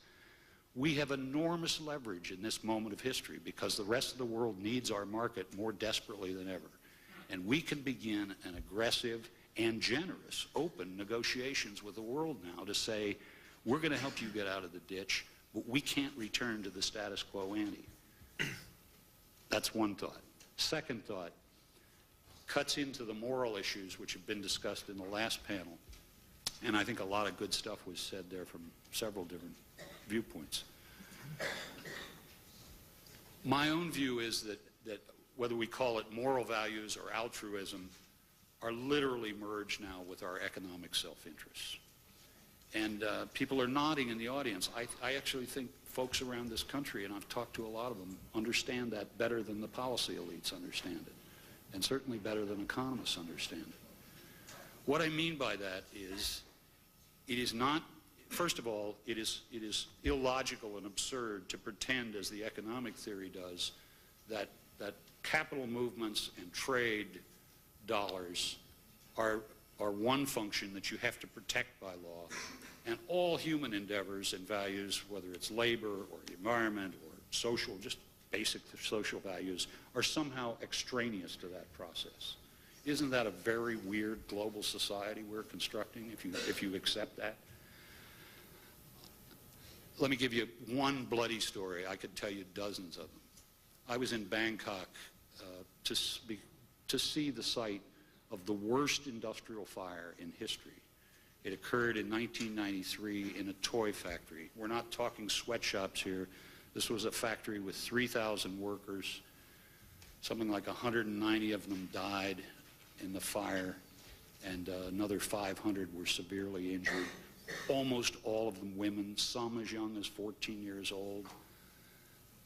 S20: We have enormous leverage in this moment of history because the rest of the world needs our market more desperately than ever. And we can begin an aggressive and generous, open negotiations with the world now to say, we're going to help you get out of the ditch, but we can't return to the status quo ante. That's one thought. Second thought cuts into the moral issues which have been discussed in the last panel. And I think a lot of good stuff was said there from several different viewpoints. My own view is that whether we call it moral values or altruism are literally merged now with our economic self-interest. And people are nodding in the audience. I actually think folks around this country, and I've talked to a lot of them, understand that better than the policy elites understand it, and certainly better than economists understand it. What I mean by that is, it is not, first of all, it is illogical and absurd to pretend, as the economic theory does, that capital movements and trade dollars are one function that you have to protect by law, and all human endeavors and values, whether it's labor or the environment or social, just basic social values, are somehow extraneous to that process. Isn't that a very weird global society we're constructing, if you accept that? Let me give you one bloody story. I could tell you dozens of them. I was in Bangkok to see the site of the worst industrial fire in history. It occurred in 1993 in a toy factory. We're not talking sweatshops here. This was a factory with 3,000 workers. Something like 190 of them died in the fire, and another 500 were severely injured. Almost all of them women, some as young as 14 years old.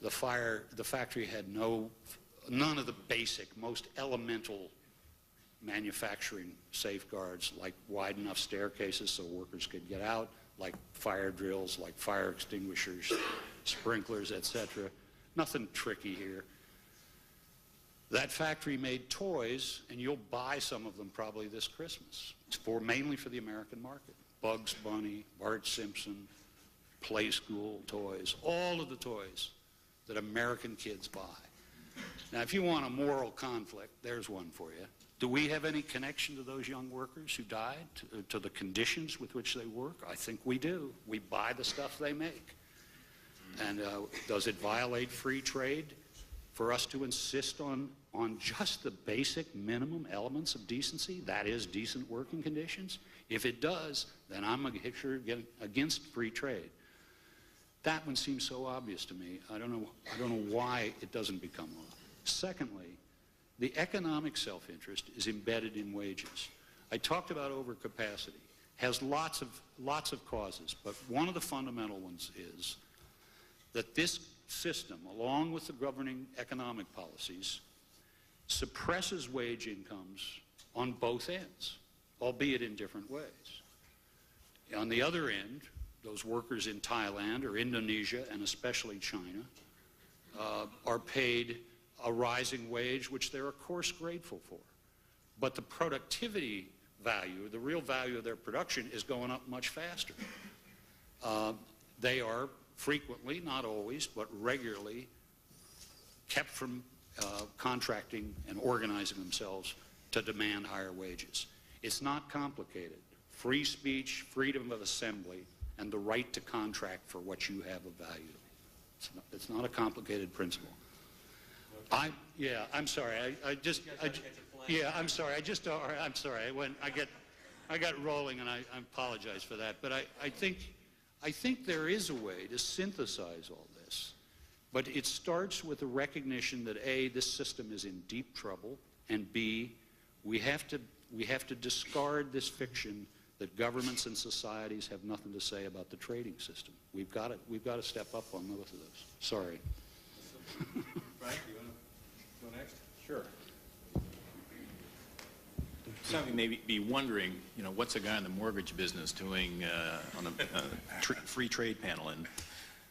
S20: The factory had none of the basic, most elemental manufacturing safeguards like wide enough staircases so workers could get out, like fire drills, like fire extinguishers, sprinklers, etc. Nothing tricky here. That factory made toys, and you'll buy some of them probably this Christmas. It's mainly for the American market. Bugs Bunny, Bart Simpson, Play School toys, all of the toys that American kids buy. Now, if you want a moral conflict, there's one for you. Do we have any connection to those young workers who died, to the conditions with which they work? I think we do. We buy the stuff they make. And does it violate free trade for us to insist on just the basic minimum elements of decency? That is, decent working conditions? If it does, then I'm against free trade. That one seems so obvious to me. I don't know why it doesn't become law. Secondly, the economic self-interest is embedded in wages. I talked about overcapacity. Has lots of causes, but one of the fundamental ones is that this system, along with the governing economic policies, suppresses wage incomes on both ends, albeit in different ways. On the other end, those workers in Thailand or Indonesia, and especially China, are paid a rising wage, which they're of course grateful for. But the productivity value, the real value of their production, is going up much faster. They are frequently, not always, but regularly kept from contracting and organizing themselves to demand higher wages. It's not complicated. Free speech, freedom of assembly, and the right to contract for what you have of value. It's not a complicated principle. I'm sorry. I'm sorry. I got rolling, and I apologize for that. But I think there is a way to synthesize all this. But it starts with the recognition that A, this system is in deep trouble, and B, we have to discard this fiction that governments and societies have nothing to say about the trading system. We've got to step up on both of those. Sorry.
S3: Frank, you want to go next?
S21: Sure. Some of you may be wondering, what's a guy in the mortgage business doing on a free trade panel? And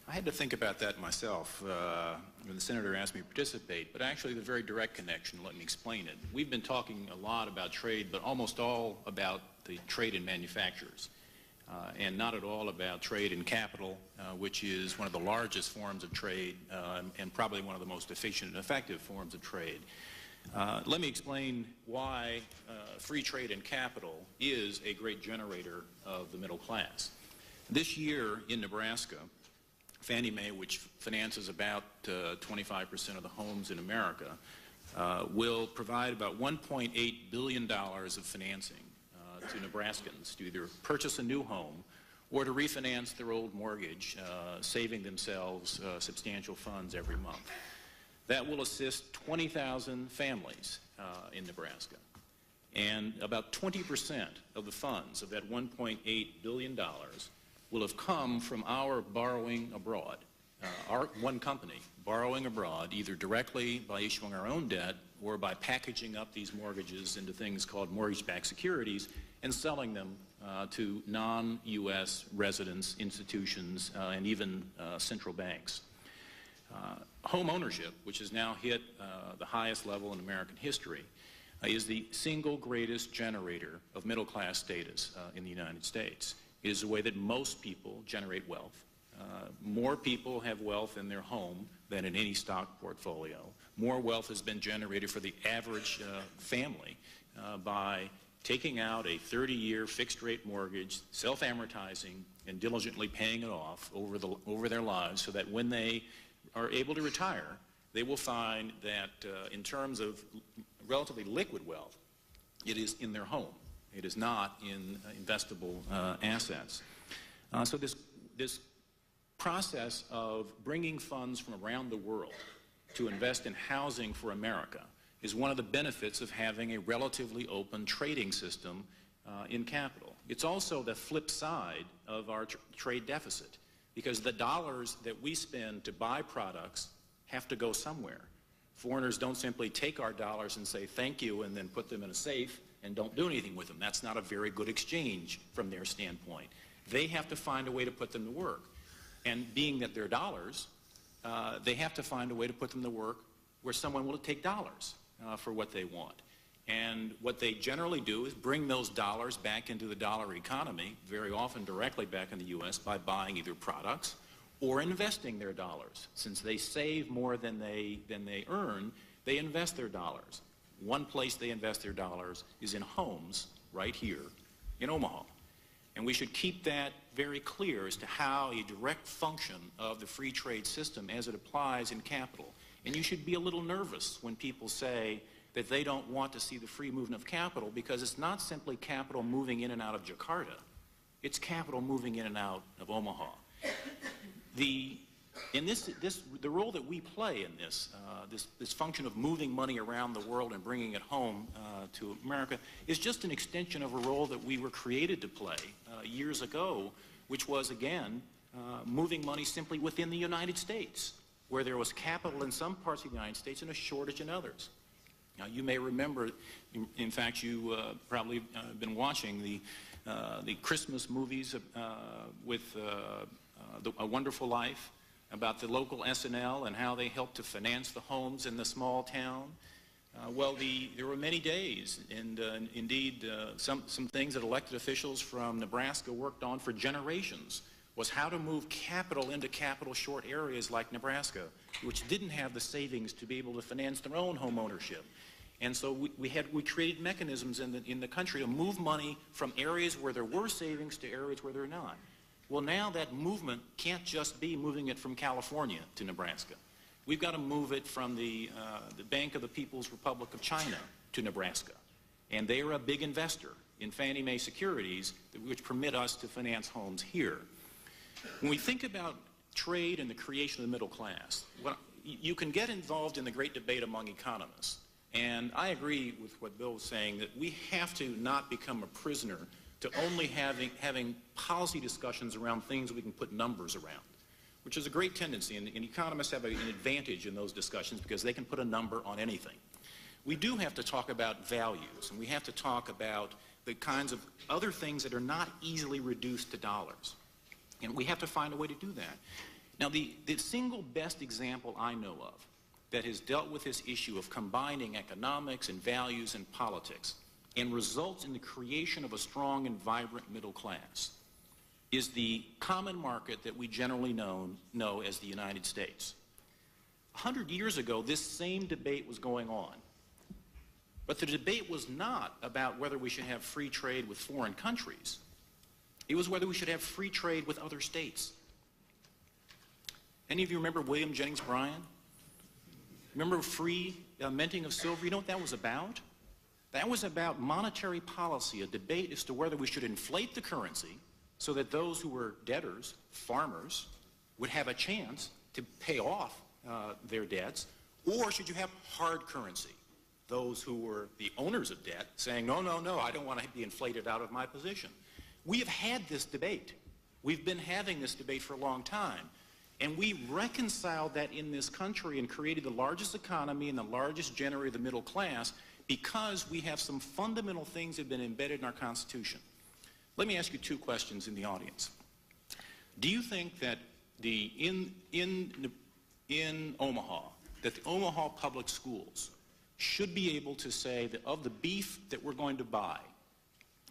S21: I had to think about that myself when the senator asked me to participate, but actually the very direct connection, let me explain it. We've been talking a lot about trade, but almost all about the trade in manufacturers, and not at all about trade in capital, which is one of the largest forms of trade and probably one of the most efficient and effective forms of trade. Let me explain why free trade in capital is a great generator of the middle class. This year in Nebraska, Fannie Mae, which finances about 25% of the homes in America, will provide about $1.8 billion of financing to Nebraskans to either purchase a new home or to refinance their old mortgage, saving themselves substantial funds every month. That will assist 20,000 families in Nebraska. And about 20% of the funds of that $1.8 billion will have come from our borrowing abroad. Our one company borrowing abroad, either directly by issuing our own debt or by packaging up these mortgages into things called mortgage-backed securities and selling them to non-U.S. residents, institutions, and even central banks. Home ownership, which has now hit the highest level in American history, is the single greatest generator of middle-class status in the United States. It is the way that most people generate wealth. More people have wealth in their home than in any stock portfolio. More wealth has been generated for the average family by taking out a 30-year fixed-rate mortgage, self-amortizing, and diligently paying it off over their lives so that when they are able to retire, they will find that in terms of relatively liquid wealth, it is in their home. It is not in investable assets. So this process of bringing funds from around the world to invest in housing for America is one of the benefits of having a relatively open trading system in capital. It's also the flip side of our trade deficit, because the dollars that we spend to buy products have to go somewhere. Foreigners don't simply take our dollars and say thank you and then put them in a safe and don't do anything with them. That's not a very good exchange from their standpoint. They have to find a way to put them to work. And being that they're dollars, they have to find a way to put them to work where someone will take dollars for what they want. And what they generally do is bring those dollars back into the dollar economy, very often directly back in the U.S. by buying either products or investing their dollars. Since they save more than they earn, they invest their dollars. One place they invest their dollars is in homes right here in Omaha. And we should keep that very clear as to how a direct function of the free trade system as it applies in capital. And you should be a little nervous when people say that they don't want to see the free movement of capital, because it's not simply capital moving in and out of Jakarta. It's capital moving in and out of Omaha. The role that we play in this function of moving money around the world and bringing it home to America is just an extension of a role that we were created to play years ago, which was, again, moving money simply within the United States, where there was capital in some parts of the United States and a shortage in others. Now, you may remember, in fact, you probably been watching the Christmas movies with A Wonderful Life, about the local SNL and how they helped to finance the homes in the small town. There were many days, and indeed some things that elected officials from Nebraska worked on for generations was how to move capital into capital-short areas like Nebraska, which didn't have the savings to be able to finance their own home ownership. And so we created mechanisms in the country to move money from areas where there were savings to areas where there are not. Well, now that movement can't just be moving it from California to Nebraska. We've got to move it from the Bank of the People's Republic of China to Nebraska. And they are a big investor in Fannie Mae securities which permit us to finance homes here. When we think about trade and the creation of the middle class, you can get involved in the great debate among economists. And I agree with what Bill was saying, that we have to not become a prisoner to only having policy discussions around things we can put numbers around, which is a great tendency, and economists have an advantage in those discussions because they can put a number on anything. We do have to talk about values, and we have to talk about the kinds of other things that are not easily reduced to dollars, and we have to find a way to do that. Now, the single best example I know of that has dealt with this issue of combining economics and values and politics and results in the creation of a strong and vibrant middle class is the common market that we generally know as the United States. 100 years ago, this same debate was going on. But the debate was not about whether we should have free trade with foreign countries. It was whether we should have free trade with other states. Any of you remember William Jennings Bryan? Remember free minting of silver? You know what that was about? That was about monetary policy, a debate as to whether we should inflate the currency so that those who were debtors, farmers, would have a chance to pay off their debts, or should you have hard currency, those who were the owners of debt saying, no, no, no, I don't want to be inflated out of my position. We have had this debate. We've been having this debate for a long time. And we reconciled that in this country and created the largest economy and the largest generator of the middle class because we have some fundamental things that have been embedded in our Constitution. Let me ask you two questions in the audience. Do you think that in Omaha, that the Omaha public schools should be able to say that of the beef that we're going to buy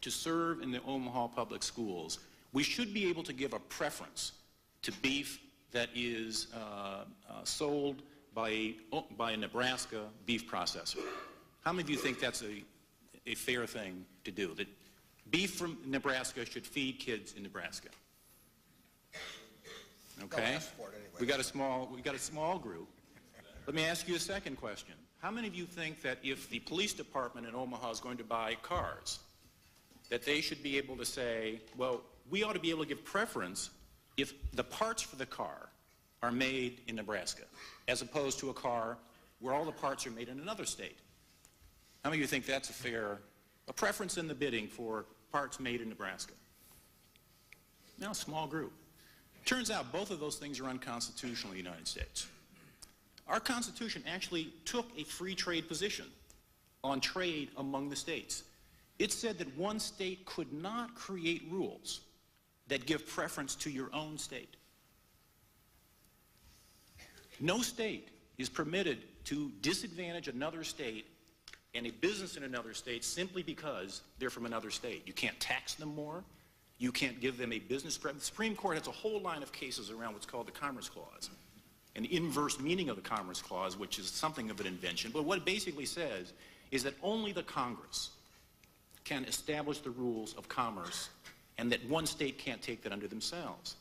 S21: to serve in the Omaha public schools, we should be able to give a preference to beef that is sold by a Nebraska beef processor? How many of you think that's a fair thing to do, that beef from Nebraska should feed kids in Nebraska? Okay, we got a small group. Let me ask you a second question. How many of you think that if the police department in Omaha is going to buy cars, that they should be able to say, well, we ought to be able to give preference if the parts for the car are made in Nebraska, as opposed to a car where all the parts are made in another state? How many of you think that's a preference in the bidding for parts made in Nebraska? Now, a small group. Turns out both of those things are unconstitutional in the United States. Our Constitution actually took a free trade position on trade among the states. It said that one state could not create rules that give preference to your own state. No state is permitted to disadvantage another state and a business in another state simply because they're from another state. You can't tax them more. You can't give them a business preference. The Supreme Court has a whole line of cases around what's called the Commerce Clause, an inverse meaning of the Commerce Clause, which is something of an invention. But what it basically says is that only the Congress can establish the rules of commerce and that one state can't take that under themselves.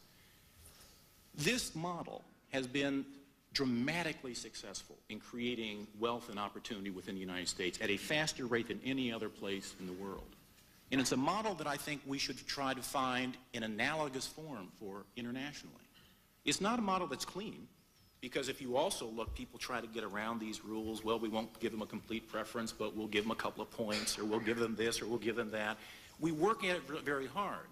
S21: This model has been dramatically successful in creating wealth and opportunity within the United States at a faster rate than any other place in the world. And it's a model that I think we should try to find an analogous form for internationally. It's not a model that's clean, because if you also look, people try to get around these rules. Well, we won't give them a complete preference, but we'll give them a couple of points, or we'll give them this, or we'll give them that. We work at it very hard.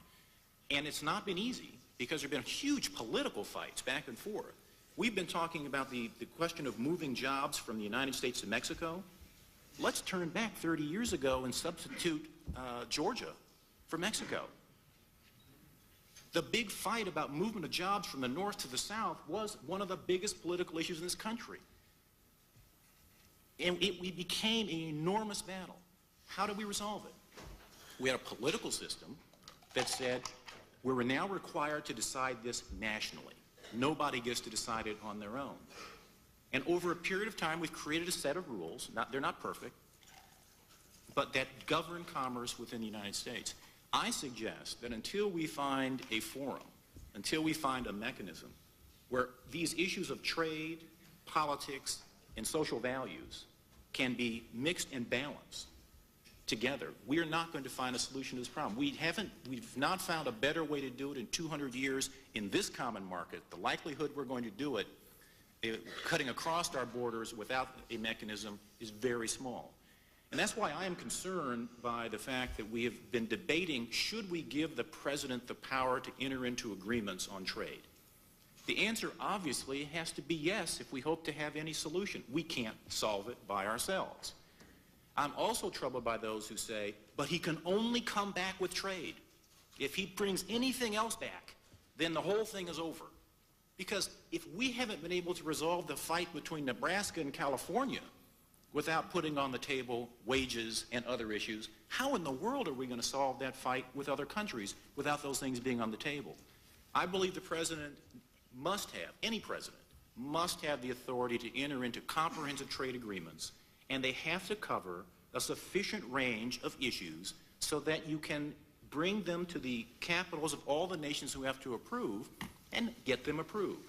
S21: And it's not been easy, because there have been huge political fights back and forth. We've been talking about the question of moving jobs from the United States to Mexico. Let's turn back 30 years ago and substitute Georgia for Mexico. The big fight about movement of jobs from the north to the south was one of the biggest political issues in this country. And it became an enormous battle. How do we resolve it? We had a political system that said we're now required to decide this nationally. Nobody gets to decide it on their own. And over a period of time, we've created a set of rules. They're not perfect, but that govern commerce within the United States. I suggest that until we find a forum, until we find a mechanism where these issues of trade, politics, and social values can be mixed and balanced together, we are not going to find a solution to this problem. We've not found a better way to do it in 200 years in this common market. The likelihood we're going to do it cutting across our borders without a mechanism is very small. And that's why I am concerned by the fact that we have been debating, should we give the president the power to enter into agreements on trade? The answer obviously has to be yes if we hope to have any solution. We can't solve it by ourselves. I'm also troubled by those who say, but he can only come back with trade. If he brings anything else back, then the whole thing is over. Because if we haven't been able to resolve the fight between Nebraska and California without putting on the table wages and other issues, how in the world are we going to solve that fight with other countries without those things being on the table? I believe the president must have, any president, must have the authority to enter into comprehensive trade agreements, and they have to cover a sufficient range of issues so that you can bring them to the capitals of all the nations who have to approve and get them approved.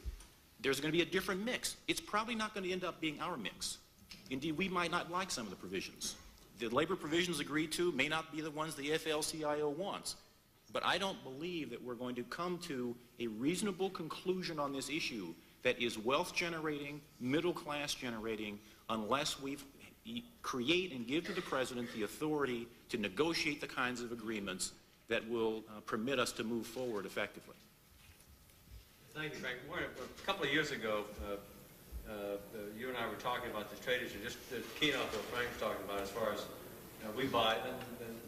S21: There's going to be a different mix. It's probably not going to end up being our mix. Indeed, we might not like some of the provisions. The labor provisions agreed to may not be the ones the AFL-CIO wants. But I don't believe that we're going to come to a reasonable conclusion on this issue that is wealth generating, middle class generating, unless we create and give to the president the authority to negotiate the kinds of agreements that will permit us to move forward effectively.
S1: Thank you, Frank. A couple of years ago, you and I were talking about the trade issue, just to key off what Frank was talking about as far as we buy.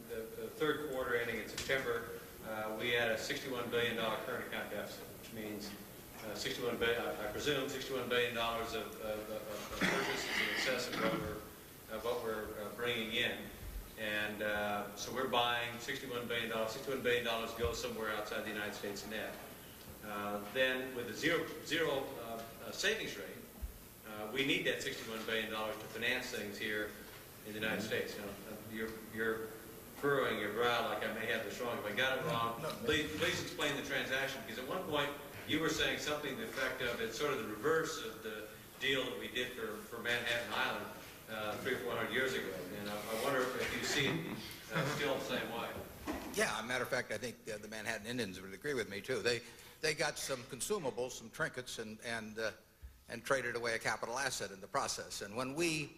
S1: The third quarter ending in September, we had a $61 billion current account deficit, which means $61 billion, I presume $61 billion of purchases in excess of what we're bringing in. And so we're buying $61 billion. $61 billion goes somewhere outside the United States net. Then with a zero savings rate, we need that $61 billion to finance things here in the United States. You're furrowing your brow like I may have this wrong. If I got it wrong, please explain the transaction, because at one point you were saying something to the effect of it's sort of the reverse of the deal that we did for Manhattan Island 300 or 400 years ago. And I wonder if you see it still the same way.
S6: Yeah, as a matter of fact, I think the Manhattan Indians would agree with me too. They got some consumables, some trinkets, and traded away a capital asset in the process. And when we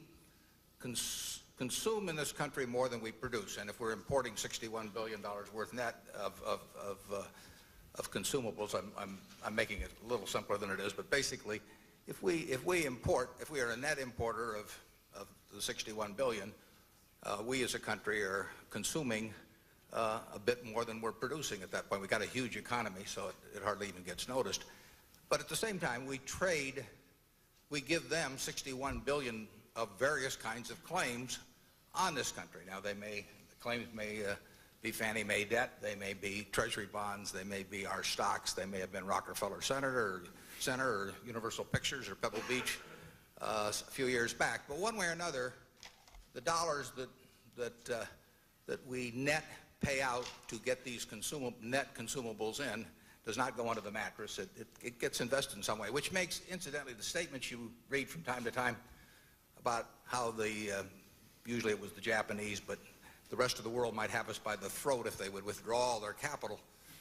S6: consume in this country more than we produce, and if we're importing $61 billion worth net of consumables, I'm making it a little simpler than it is, but basically, if we are a net importer of the 61 billion, we as a country are consuming a bit more than we're producing at that point. We've got a huge economy, so it hardly even gets noticed. But at the same time, we give them 61 billion of various kinds of claims on this country. Now, the claims may be Fannie Mae debt, they may be Treasury bonds, they may be our stocks, they may have been Rockefeller Center or Universal Pictures or Pebble Beach a few years back. But one way or another, the dollars that we net pay out to get these net consumables in does not go under the mattress. It gets invested in some way, which makes, incidentally, the statements you read from time to time about how usually it was the Japanese, but the rest of the world might have us by the throat if they would withdraw all their capital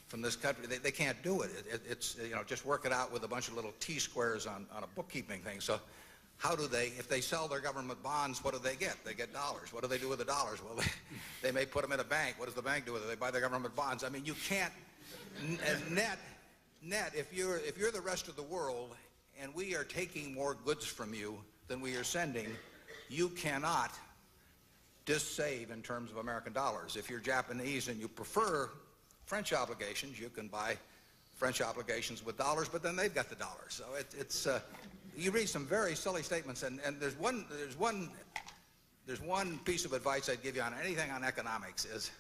S6: from this country. They can't do it. It's just work it out with a bunch of little T-squares on a bookkeeping thing. So how do they, if they sell their government bonds, what do they get? They get dollars. What do they do with the dollars? Well, they may put them in a bank. What does the bank do with it? They buy their government bonds. I mean, you can't, net, if you're the rest of the world and we are taking more goods from you than we are sending, you cannot save in terms of American dollars. If you're Japanese and you prefer French obligations, you can buy French obligations with dollars, but then they've got the dollars. So it's you read some very silly statements, and there's one piece of advice I'd give you on anything on economics is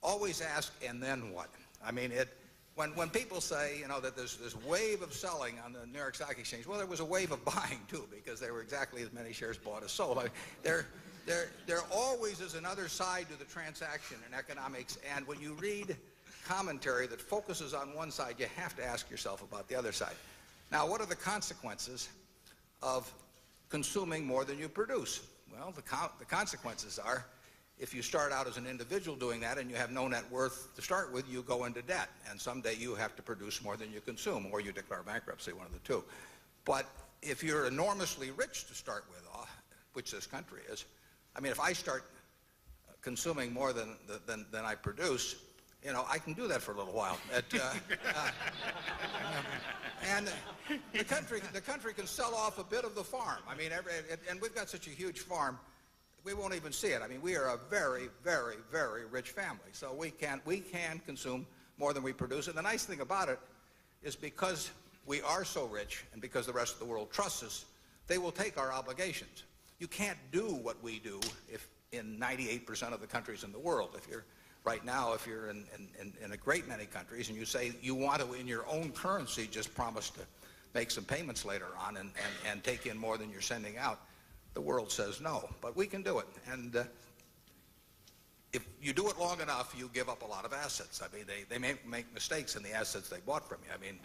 S6: always ask, and then what? I mean, when people say, that there's this wave of selling on the New York Stock Exchange, well, there was a wave of buying too, because there were exactly as many shares bought as sold. I mean, there always is another side to the transaction in economics, and when you read commentary that focuses on one side, you have to ask yourself about the other side. Now, what are the consequences of consuming more than you produce? Well, the consequences are, if you start out as an individual doing that and you have no net worth to start with, you go into debt, and someday you have to produce more than you consume, or you declare bankruptcy, one of the two. But if you're enormously rich to start with, which this country is, I mean, if I start consuming more than I produce, I can do that for a little while. And the country can sell off a bit of the farm. I mean, and we've got such a huge farm, we won't even see it. I mean, we are a very, very, very rich family, so we can consume more than we produce. And the nice thing about it is because we are so rich, and because the rest of the world trusts us, they will take our obligations. You can't do what we do if in 98% of the countries in the world. If you're in a great many countries and you say you want to, in your own currency, just promise to make some payments later on and take in more than you're sending out, the world says no. But we can do it. And if you do it long enough, you give up a lot of assets. I mean, they may make mistakes in the assets they bought from you. I mean,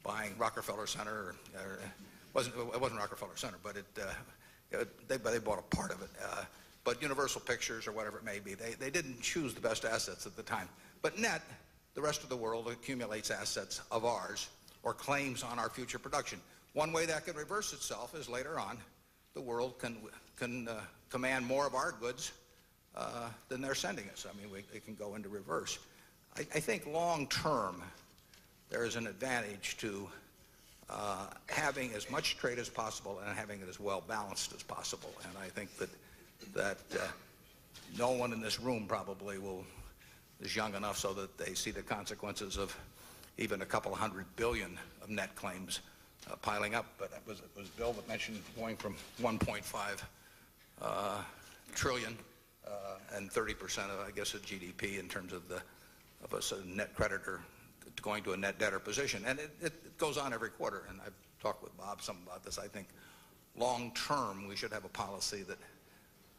S6: buying Rockefeller Center, it wasn't Rockefeller Center, but they bought a part of it. But Universal Pictures or whatever it may be, they didn't choose the best assets at the time. But net, the rest of the world accumulates assets of ours or claims on our future production. One way that can reverse itself is later on, the world can command more of our goods than they're sending us. I mean, it can go into reverse. I think long term, there is an advantage to having as much trade as possible and having it as well balanced as possible. And I think that no one in this room probably is young enough so that they see the consequences of even a couple $100 billion of net claims piling up. But it was Bill that mentioned going from 1.5 trillion and 30% of, I guess, of GDP in terms of us a net creditor going to a net debtor position. And it goes on every quarter. And I've talked with Bob some about this. I think long term we should have a policy that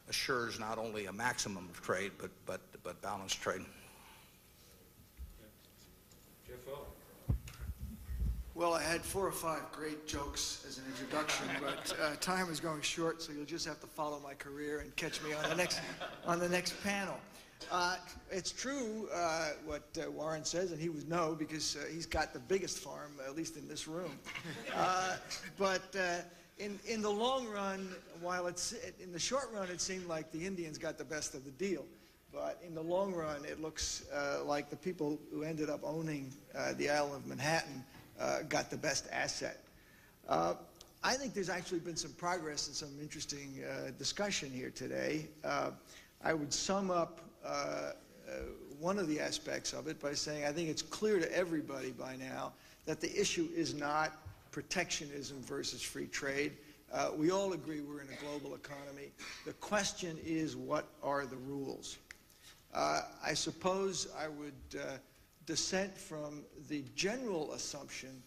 S6: assures not only a maximum of trade, but balanced trade.
S1: Jeff O.
S2: Well, I had 4 or 5 great jokes as an introduction, but time is going short, so you'll just have to follow my career and catch me on the next panel. It's true what Warren says, and he would know because he's got the biggest farm, at least in this room. But in the long run, while in the short run, it seemed like the Indians got the best of the deal. But in the long run, it looks like the people who ended up owning the island of Manhattan got the best asset. I think there's actually been some progress and some interesting discussion here today. I would sum up one of the aspects of it by saying I think it's clear to everybody by now that the issue is not protectionism versus free trade. We all agree we're in a global economy. The question is, what are the rules? I suppose I would dissent from the general assumption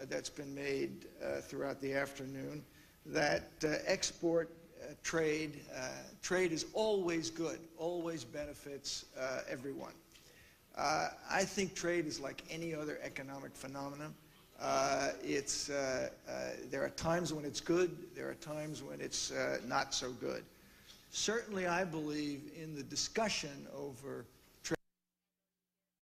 S2: that's been made throughout the afternoon that export trade is always good, always benefits everyone. I think trade is like any other economic phenomenon. There are times when it's good, there are times when it's not so good. Certainly I believe in the discussion over